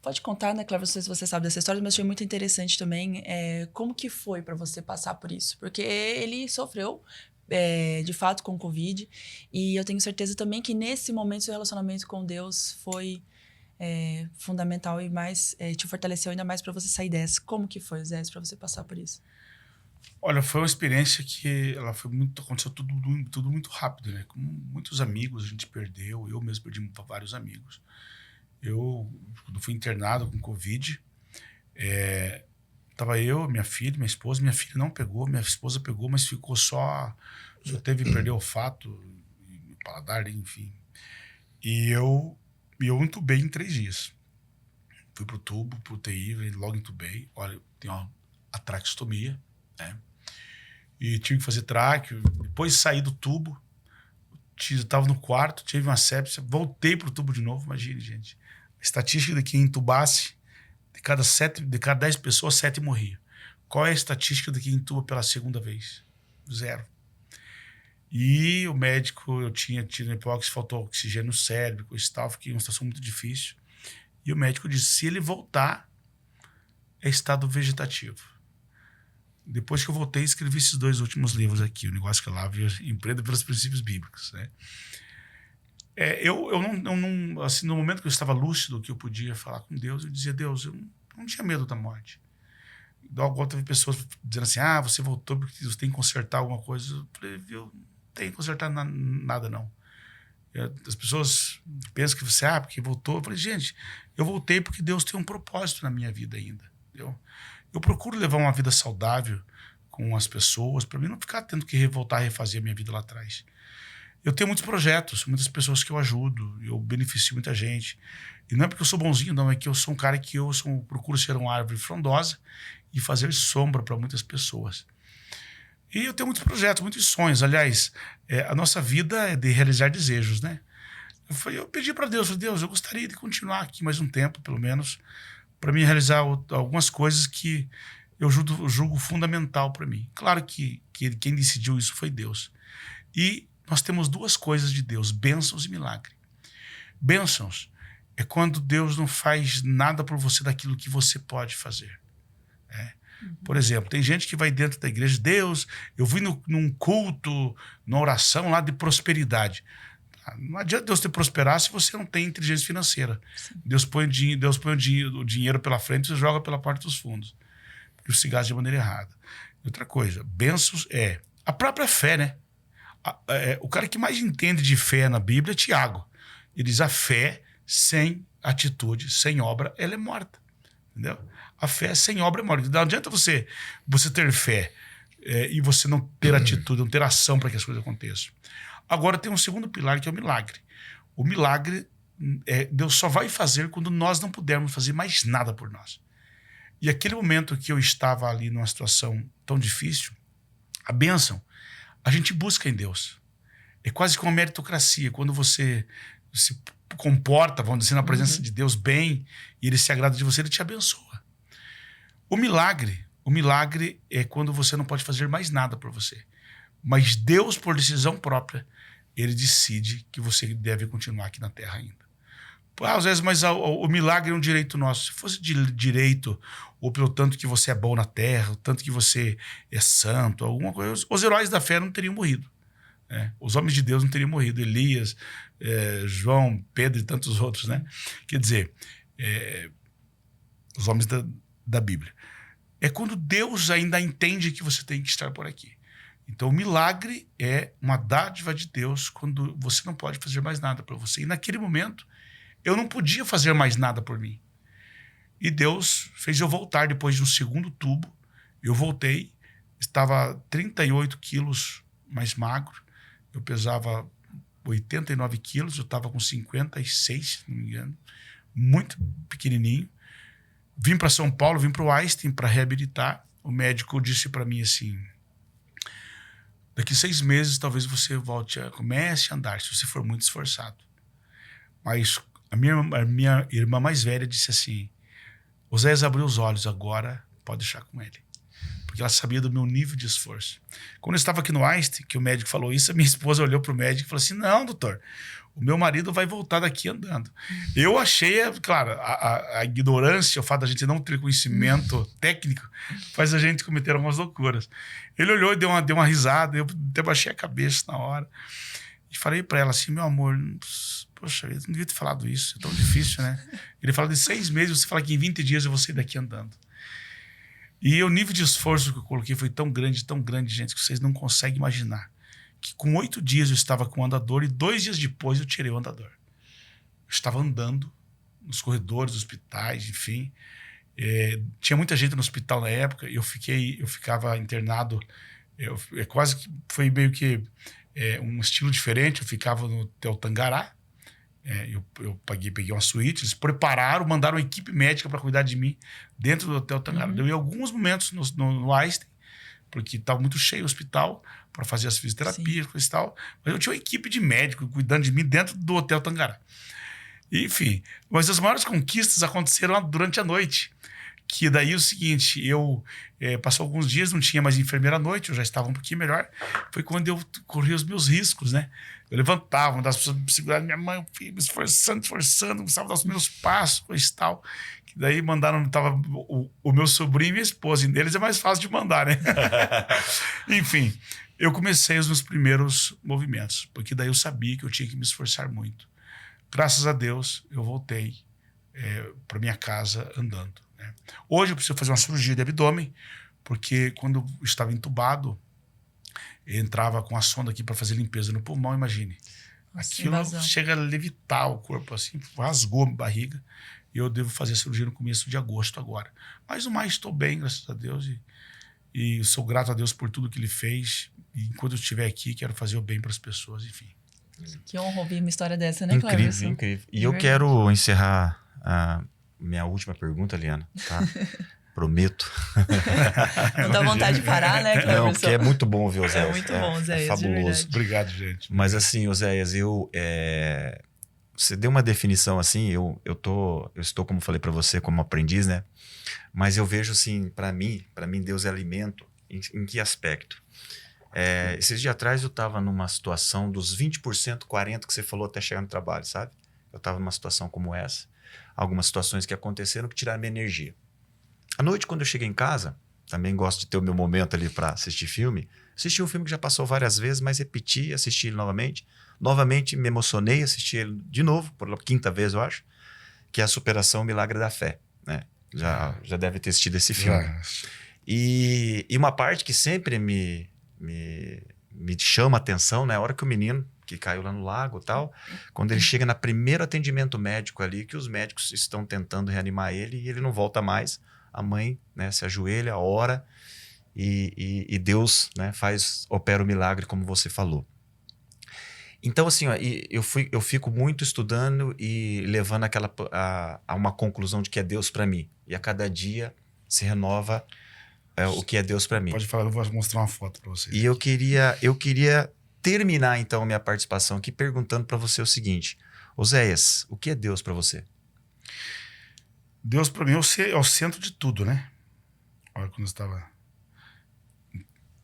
[SPEAKER 2] Pode contar, né, Cleverson, não sei se você sabe dessa história, mas achei muito interessante também como que foi para você passar por isso. Porque ele sofreu, de fato, com o Covid. E eu tenho certeza também que nesse momento seu relacionamento com Deus foi fundamental e mais te fortaleceu ainda mais para você sair dessa. Como que foi, Zé, para você passar por isso?
[SPEAKER 3] Olha, foi uma experiência que aconteceu tudo muito rápido, né? Com muitos amigos a gente perdeu, eu mesmo perdi vários amigos. Eu fui internado com Covid, tava eu, minha filha, minha esposa. Minha filha não pegou, minha esposa pegou, mas ficou só teve que perder o olfato, paladar, enfim. E eu entubei em 3 dias. Fui pro tubo, pro UTI, logo entubei. Olha, tem uma traqueostomia, né? E tive que fazer tráqueo. Depois saí do tubo, eu tava no quarto, tive uma sepsia, voltei pro tubo de novo. Imagine, gente. A estatística de quem entubasse, de cada 10 pessoas, 7 morriam. Qual é a estatística de quem entuba pela segunda vez? 0. E o médico, eu tinha tido hipóxia, faltou oxigênio no cérebro, coisa e tal, fiquei em uma situação muito difícil. E o médico disse, se ele voltar, é estado vegetativo. Depois que eu voltei, escrevi esses 2 últimos livros aqui, O Negócio que Lava e Empreenda pelos Princípios Bíblicos, né? Eu não, assim, no momento que eu estava lúcido, que eu podia falar com Deus, eu dizia, Deus, eu não tinha medo da morte. Igual teve pessoas dizendo assim, você voltou porque você tem que consertar alguma coisa. Eu falei, eu não tenho que consertar nada, não. As pessoas pensam que você, porque voltou. Eu falei, gente, eu voltei porque Deus tem um propósito na minha vida ainda. Eu procuro levar uma vida saudável com as pessoas, para mim não ficar tendo que voltar a refazer a minha vida lá atrás. Eu tenho muitos projetos, muitas pessoas que eu ajudo, eu beneficio muita gente. E não é porque eu sou bonzinho, não, é que eu sou um cara que procuro ser uma árvore frondosa e fazer sombra para muitas pessoas. E eu tenho muitos projetos, muitos sonhos. Aliás, a nossa vida é de realizar desejos, né? Eu pedi para Deus, Deus, eu gostaria de continuar aqui mais um tempo, pelo menos, para mim realizar algumas coisas que eu julgo fundamental para mim. Claro que quem decidiu isso foi Deus. E nós temos duas coisas de Deus, bênçãos e milagre. Bênçãos é quando Deus não faz nada por você daquilo que você pode fazer. Por exemplo, tem gente que vai dentro da igreja, Deus, eu vim num culto, numa oração lá de prosperidade. Não adianta Deus te prosperar se você não tem inteligência financeira. Sim. Deus põe o dinheiro pela frente e joga pela porta dos fundos. Porque se gasta de maneira errada. Outra coisa, bênçãos é a própria fé, né? O cara que mais entende de fé na Bíblia é Tiago. Ele diz: a fé sem atitude, sem obra, ela é morta. Entendeu? A fé sem obra é morta. Não adianta você ter fé e você não ter atitude, não ter ação para que as coisas aconteçam. Agora tem um segundo pilar, que é o milagre. O milagre, Deus só vai fazer quando nós não pudermos fazer mais nada por nós. E aquele momento que eu estava ali numa situação tão difícil, a bênção, a gente busca em Deus. É quase como uma meritocracia. Quando você se comporta, vamos dizer, na presença de Deus bem, e Ele se agrada de você, Ele te abençoa. O milagre é quando você não pode fazer mais nada por você. Mas Deus, por decisão própria, Ele decide que você deve continuar aqui na Terra ainda. Às vezes, mas o milagre é um direito nosso. Se fosse de direito, ou pelo tanto que você é bom na Terra, o tanto que você é santo, alguma coisa, os heróis da fé não teriam morrido. Né? Os homens de Deus não teriam morrido. Elias, João, Pedro e tantos outros. Né? Quer dizer, os homens da Bíblia. É quando Deus ainda entende que você tem que estar por aqui. Então, o milagre é uma dádiva de Deus quando você não pode fazer mais nada por você. E naquele momento, eu não podia fazer mais nada por mim. E Deus fez eu voltar depois de um segundo tubo. Eu voltei, estava 38 quilos mais magro. Eu pesava 89 quilos, eu estava com 56, se não me engano. Muito pequenininho. Vim para São Paulo, vim para o Einstein para reabilitar. O médico disse para mim assim: daqui 6 meses talvez você comece a andar, se você for muito esforçado. Mas a minha irmã mais velha disse assim: Oséias abriu os olhos, agora pode deixar com ele. Porque ela sabia do meu nível de esforço. Quando eu estava aqui no Einstein, que o médico falou isso, a minha esposa olhou para o médico e falou assim: não, doutor, o meu marido vai voltar daqui andando. Eu achei, claro, a ignorância, o fato da gente não ter conhecimento técnico, faz a gente cometer algumas loucuras. Ele olhou e deu uma risada, eu até baixei a cabeça na hora. E falei para ela assim: meu amor, poxa, eu não devia ter falado isso, é tão difícil, né? Ele fala de 6 meses, você fala que em 20 dias eu vou sair daqui andando. E o nível de esforço que eu coloquei foi tão grande, gente, que vocês não conseguem imaginar. Que com 8 dias eu estava com o andador e 2 dias depois eu tirei o andador. Eu estava andando nos corredores dos hospitais, enfim. Tinha muita gente no hospital na época, eu ficava internado, quase que foi meio que um estilo diferente. Eu ficava no Hotel Tangará, eu peguei uma suíte, eles prepararam, mandaram uma equipe médica para cuidar de mim dentro do Hotel Tangará. Deu em alguns momentos no Einstein, porque estava muito cheio o hospital para fazer as fisioterapias e tal, mas eu tinha uma equipe de médicos cuidando de mim dentro do Hotel Tangará. Enfim, mas as maiores conquistas aconteceram durante a noite. Que daí é o seguinte, passou alguns dias, não tinha mais enfermeira à noite, eu já estava um pouquinho melhor. Foi quando eu corri os meus riscos, né? Eu levantava, uma das pessoas me seguravam, minha mãe, me esforçando, começava a dar os meus passos, coisa e tal. Que daí tava o meu sobrinho e minha esposa, e deles é mais fácil de mandar, né? Enfim, eu comecei os meus primeiros movimentos, porque daí eu sabia que eu tinha que me esforçar muito. Graças a Deus, eu voltei para minha casa andando. Hoje eu preciso fazer uma cirurgia de abdômen, porque quando eu estava entubado, eu entrava com a sonda aqui para fazer limpeza no pulmão, imagine. Aquilo chega a levitar o corpo, assim, rasgou a barriga, e eu devo fazer a cirurgia no começo de agosto agora. Mas no mais estou bem, graças a Deus, e sou grato a Deus por tudo que Ele fez, e enquanto eu estiver aqui, quero fazer o bem para as pessoas, enfim.
[SPEAKER 2] Que honra ouvir uma história dessa, né,
[SPEAKER 1] Incrível,
[SPEAKER 2] Cleverson?
[SPEAKER 1] incrível. E eu quero encerrar a minha última pergunta, Liana, tá? Prometo.
[SPEAKER 2] Não dá vontade de parar, né, Cleverson?
[SPEAKER 1] Não, porque é muito bom ouvir o Oséias.
[SPEAKER 2] É muito bom, Oséias,
[SPEAKER 1] é fabuloso.
[SPEAKER 3] Obrigado, gente.
[SPEAKER 1] Mas assim, Oséias, você deu uma definição assim, eu estou, como falei para você, como aprendiz, né? Mas eu vejo assim, para mim Deus é alimento. Em que aspecto? Esses dias atrás eu estava numa situação dos 20%, 40% que você falou até chegar no trabalho, sabe? Eu estava numa situação como essa. Algumas situações que aconteceram que tiraram minha energia. À noite, quando eu cheguei em casa, também gosto de ter o meu momento ali para assistir filme. Assisti um filme que já passou várias vezes, mas repeti, assisti ele novamente. Novamente me emocionei, assisti ele de novo, por 5ª vez, eu acho, que é A Superação, o Milagre da Fé, né? Já deve ter assistido esse filme. E uma parte que sempre me chama a atenção, né? A hora que o menino que caiu lá no lago e tal, quando ele chega no primeiro atendimento médico ali, que os médicos estão tentando reanimar ele e ele não volta mais. A mãe, né, se ajoelha, ora e Deus, né, opera o milagre, como você falou. Então, assim, ó, eu fico muito estudando e levando a uma conclusão de que é Deus para mim. E a cada dia se renova o que é Deus para mim.
[SPEAKER 3] Pode falar, eu vou mostrar uma foto para vocês.
[SPEAKER 1] E eu queria terminar, então, a minha participação aqui perguntando para você o seguinte. Oséias, o que é Deus para você?
[SPEAKER 3] Deus para mim é o centro de tudo, né? Olha, quando eu estava...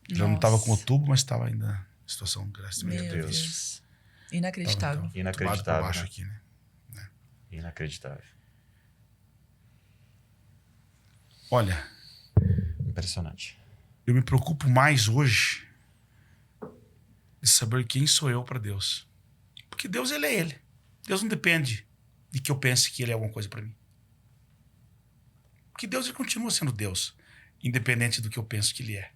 [SPEAKER 3] Já não estava com o tubo, mas estava ainda na situação, graças a
[SPEAKER 2] Deus. Inacreditável.
[SPEAKER 1] Inacreditável,
[SPEAKER 3] baixo
[SPEAKER 1] né?
[SPEAKER 3] aqui, né?
[SPEAKER 1] Inacreditável.
[SPEAKER 3] Olha...
[SPEAKER 1] Impressionante.
[SPEAKER 3] Eu me preocupo mais hoje de saber quem sou eu para Deus. Porque Deus, ele é ele. Deus não depende de que eu pense que ele é alguma coisa para mim. Porque Deus, ele continua sendo Deus, independente do que eu penso que ele é.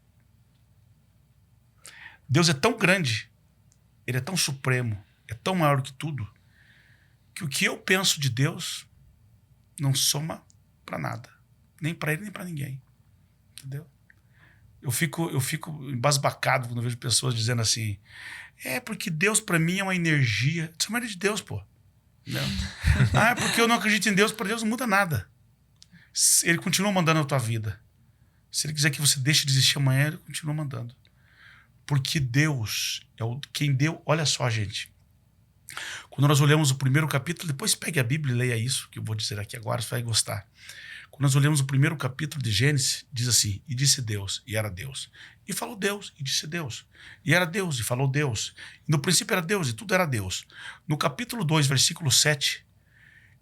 [SPEAKER 3] Deus é tão grande, ele é tão supremo, é tão maior que tudo, que o que eu penso de Deus não soma para nada. Nem para ele, nem para ninguém. Entendeu? Eu fico embasbacado quando eu vejo pessoas dizendo assim, porque Deus para mim é uma energia. Isso é uma de Deus, pô. É porque eu não acredito em Deus, para Deus não muda nada. Ele continua mandando na tua vida. Se ele quiser que você deixe de existir amanhã, ele continua mandando. Porque Deus é quem deu. Olha só, gente. Quando nós olhamos o primeiro capítulo, depois pegue a Bíblia e leia isso, que eu vou dizer aqui agora, você vai gostar. Quando nós olhamos o primeiro capítulo de Gênesis, diz assim, e disse Deus, e era Deus. E falou Deus, e disse Deus. E era Deus, e falou Deus. E no princípio era Deus, e tudo era Deus. No capítulo 2, versículo 7,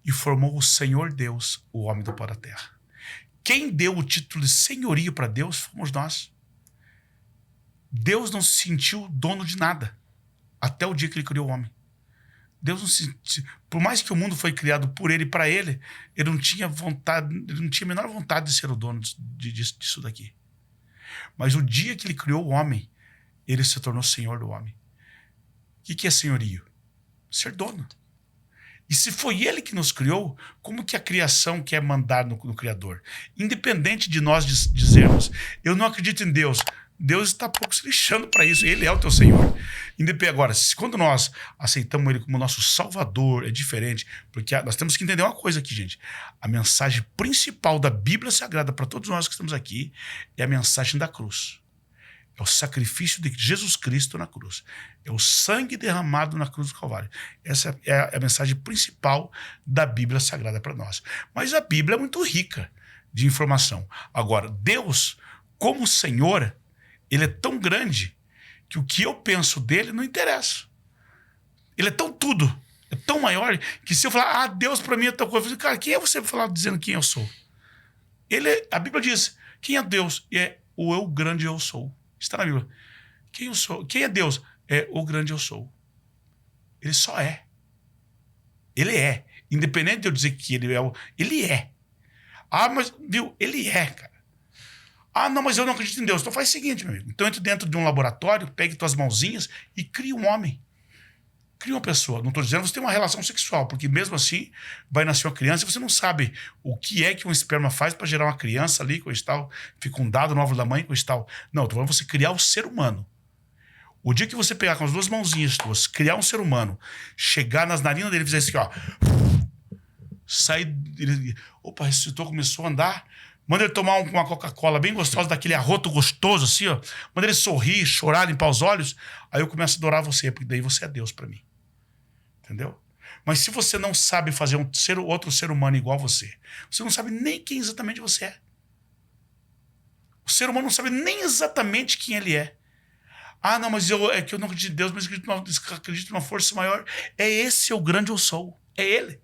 [SPEAKER 3] e formou o Senhor Deus o homem do pó da terra. Quem deu o título de senhorio para Deus fomos nós. Deus não se sentiu dono de nada, até o dia que ele criou o homem. Deus não se... Por mais que o mundo foi criado por ele e para ele, ele não tinha vontade, ele não tinha a menor vontade de ser o dono disso daqui. Mas o dia que ele criou o homem, ele se tornou senhor do homem. O que é senhorio? Ser dono. E se foi ele que nos criou, como que a criação quer mandar no Criador? Independente de nós dizermos, eu não acredito em Deus, Deus está pouco se lixando para isso. Ele é o teu Senhor. Agora, quando nós aceitamos Ele como nosso Salvador, é diferente. Porque nós temos que entender uma coisa aqui, gente. A mensagem principal da Bíblia Sagrada para todos nós que estamos aqui é a mensagem da cruz. É o sacrifício de Jesus Cristo na cruz. É o sangue derramado na cruz do Calvário. Essa é a mensagem principal da Bíblia Sagrada para nós. Mas a Bíblia é muito rica de informação. Agora, Deus, como Senhor, ele é tão grande que o que eu penso dele não interessa. Ele é tão tudo, é tão maior, que se eu falar, Deus para mim é tal coisa, eu falo, cara, quem é você para falar dizendo quem eu sou? A Bíblia diz, quem é Deus? É o eu grande eu sou. Está na Bíblia. Quem eu sou? Quem é Deus? É o grande eu sou. Ele só é. Ele é. Independente de eu dizer que ele é, ele é. Mas, viu? Ele é, cara. Não, mas eu não acredito em Deus. Então faz o seguinte, meu amigo. Então entre dentro de um laboratório, pegue tuas mãozinhas e crie um homem. Crie uma pessoa. Não estou dizendo que você tem uma relação sexual, porque mesmo assim vai nascer uma criança e você não sabe o que é que um esperma faz para gerar uma criança ali, coisa e tal, fecundado no óvulo da mãe, coisa e tal. Não, estou falando você criar o ser humano. O dia que você pegar com as duas mãozinhas tuas, criar um ser humano, chegar nas narinas dele e fizer isso aqui, ó. Sai. Opa, ressuscitou, começou a andar. Manda ele tomar uma Coca-Cola bem gostosa, daquele arroto gostoso, assim, ó. Manda ele sorrir, chorar, limpar os olhos. Aí eu começo a adorar você, porque daí você é Deus pra mim. Entendeu? Mas se você não sabe fazer outro ser humano igual a você não sabe nem quem exatamente você é. O ser humano não sabe nem exatamente quem ele é. Ah, não, mas é que eu não acredito em Deus, mas acredito numa força maior. É esse o grande eu sou. É ele.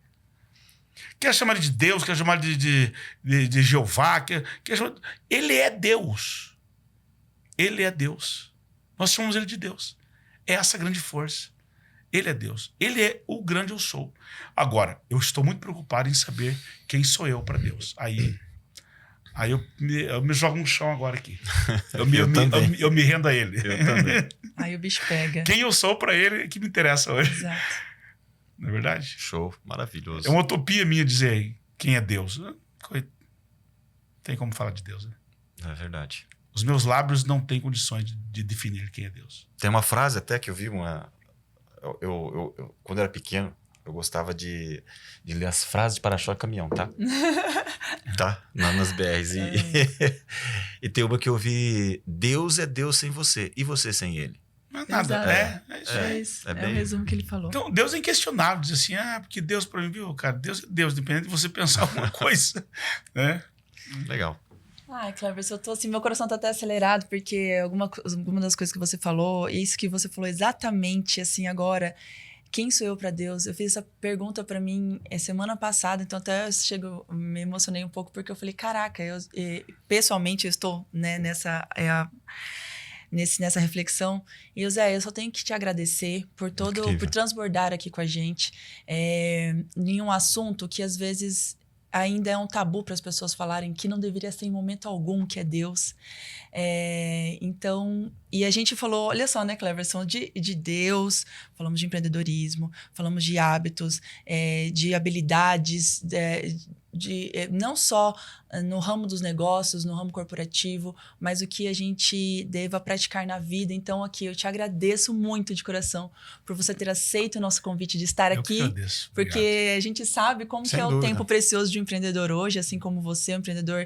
[SPEAKER 3] Quer chamar ele de Deus, quer chamar ele de Jeová, ele é Deus. Ele é Deus. Nós chamamos ele de Deus. É essa grande força. Ele é Deus. Ele é o grande eu sou. Agora, eu estou muito preocupado em saber quem sou eu para Deus. Aí eu me jogo no chão agora aqui. Eu me rendo a ele.
[SPEAKER 1] Eu também.
[SPEAKER 2] Aí o bicho pega.
[SPEAKER 3] Quem eu sou para ele é que me interessa hoje.
[SPEAKER 2] Exato.
[SPEAKER 3] Não é verdade?
[SPEAKER 1] Show, maravilhoso.
[SPEAKER 3] É uma utopia minha dizer quem é Deus. Tem como falar de Deus, né?
[SPEAKER 1] É verdade.
[SPEAKER 3] Os meus lábios não têm condições de definir quem é Deus.
[SPEAKER 1] Tem uma frase até que eu vi quando eu era pequeno, eu gostava de ler as frases de para-choque caminhão, tá? Tá? Nas BRs. E tem uma que eu vi: Deus é Deus sem você, e você sem ele.
[SPEAKER 3] Não é nada.
[SPEAKER 2] Exato. É isso.
[SPEAKER 1] bem...
[SPEAKER 2] o resumo que ele falou.
[SPEAKER 3] Então, Deus é inquestionável. Diz assim, porque Deus para mim, viu, cara? Deus é Deus, independente de você pensar alguma coisa. Né?
[SPEAKER 1] Legal.
[SPEAKER 2] Ai, Cleverson, eu tô assim, meu coração tá até acelerado, porque alguma das coisas que você falou, isso que você falou exatamente, assim, agora, quem sou eu para Deus? Eu fiz essa pergunta para mim semana passada, então até me emocionei um pouco, porque eu falei, caraca, pessoalmente eu estou, né, nessa reflexão. E, Zé, eu só tenho que te agradecer por transbordar aqui com a gente em um assunto que às vezes ainda é um tabu para as pessoas falarem, que não deveria ser em momento algum, que é Deus. Então, e a gente falou, olha só, né, Cleverson, de Deus, falamos de empreendedorismo, falamos de hábitos, de habilidades, não só no ramo dos negócios, no ramo corporativo, mas o que a gente deva praticar na vida. Então, aqui, eu te agradeço muito de coração por você ter aceito o nosso convite de estar aqui.
[SPEAKER 3] Eu que agradeço.
[SPEAKER 2] Porque
[SPEAKER 3] Obrigado.
[SPEAKER 2] a gente sabe como
[SPEAKER 1] Sem
[SPEAKER 2] que é
[SPEAKER 1] dúvida.
[SPEAKER 2] o tempo precioso de um empreendedor hoje, assim como você, um empreendedor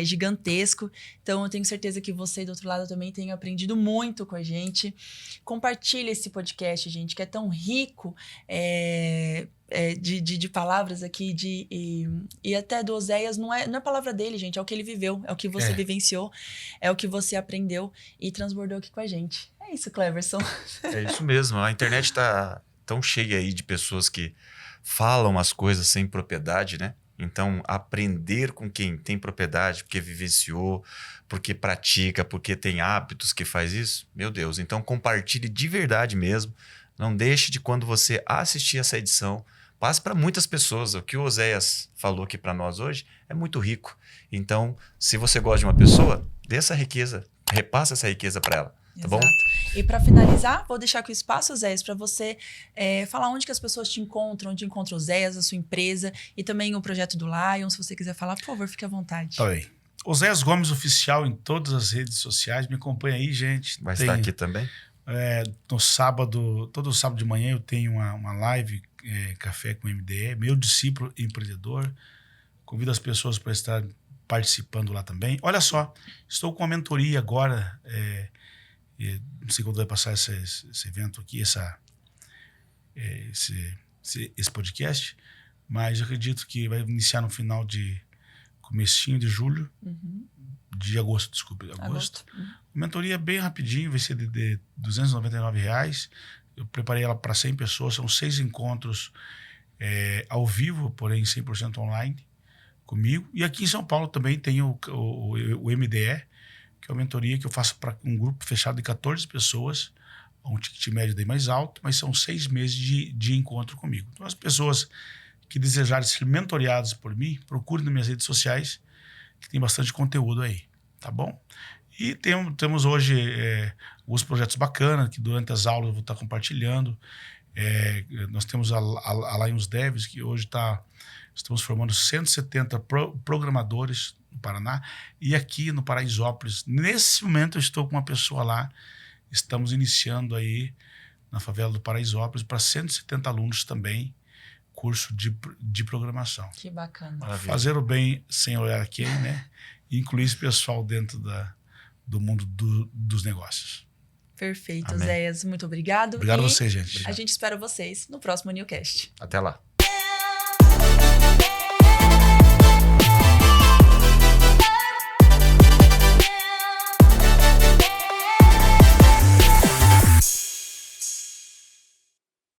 [SPEAKER 2] gigantesco. Então, eu tenho certeza que você, do outro lado, também tem aprendido muito com a gente. Compartilhe esse podcast, gente, que é tão rico de palavras aqui, e até do Oséias, não é palavra dele, gente, é o que ele viveu, é o que você vivenciou, é o que você aprendeu e transbordou aqui com a gente. É isso, Cleverson.
[SPEAKER 1] É isso mesmo. A internet está tão cheia aí de pessoas que falam as coisas sem propriedade, né? Então, aprender com quem tem propriedade, porque vivenciou, porque pratica, porque tem hábitos que faz isso, meu Deus. Então, compartilhe de verdade mesmo. Não deixe de, quando você assistir essa edição, passe para muitas pessoas. O que o Oséias falou aqui para nós hoje é muito rico. Então, se você gosta de uma pessoa, dê essa riqueza, repassa essa riqueza para ela. Tá bom?
[SPEAKER 2] E para finalizar, vou deixar aqui o espaço, Zéias, para você falar onde que as pessoas te encontram, onde encontra o Zéias, a sua empresa, e também o projeto do Lion. Se você quiser falar, por favor, fique à vontade.
[SPEAKER 3] Tá bem. Oséias Gomes Oficial em todas as redes sociais. Me acompanha aí, gente.
[SPEAKER 1] Vai estar aqui também?
[SPEAKER 3] No sábado, todo sábado de manhã eu tenho uma live, Café com MDE, meu discípulo empreendedor. Convido as pessoas para estar participando lá também. Olha só, estou com uma mentoria agora, não sei quando vai passar esse evento aqui, esse podcast, mas eu acredito que vai iniciar no final comecinho de julho, de agosto, desculpe, agosto. Mentoria bem rapidinho, vai ser de R$ 299. Eu preparei ela para 100 pessoas, são 6 encontros ao vivo, porém 100% online comigo. E aqui em São Paulo também tem o MDE, que é uma mentoria que eu faço para um grupo fechado de 14 pessoas, um ticket médio daí mais alto, mas são 6 meses de encontro comigo. Então, as pessoas que desejarem ser mentoreadas por mim, procurem nas minhas redes sociais, que tem bastante conteúdo aí, tá bom? E temos hoje alguns projetos bacanas, que durante as aulas eu vou estar compartilhando. Nós temos a Lions Devs, que hoje estamos formando 170 programadores no Paraná, e aqui no Paraisópolis, nesse momento eu estou com uma pessoa lá estamos iniciando aí na favela do Paraisópolis para 170 alunos também, curso de programação.
[SPEAKER 2] Que bacana.
[SPEAKER 1] Maravilha.
[SPEAKER 3] Fazer o bem sem olhar a quem, né? E incluir esse pessoal dentro do mundo dos negócios.
[SPEAKER 2] Perfeito,
[SPEAKER 1] Amém.
[SPEAKER 2] Zéias. Muito obrigado.
[SPEAKER 3] Obrigado a
[SPEAKER 2] E
[SPEAKER 3] vocês, gente.
[SPEAKER 2] a gente espera vocês no próximo Newcast.
[SPEAKER 1] Até lá.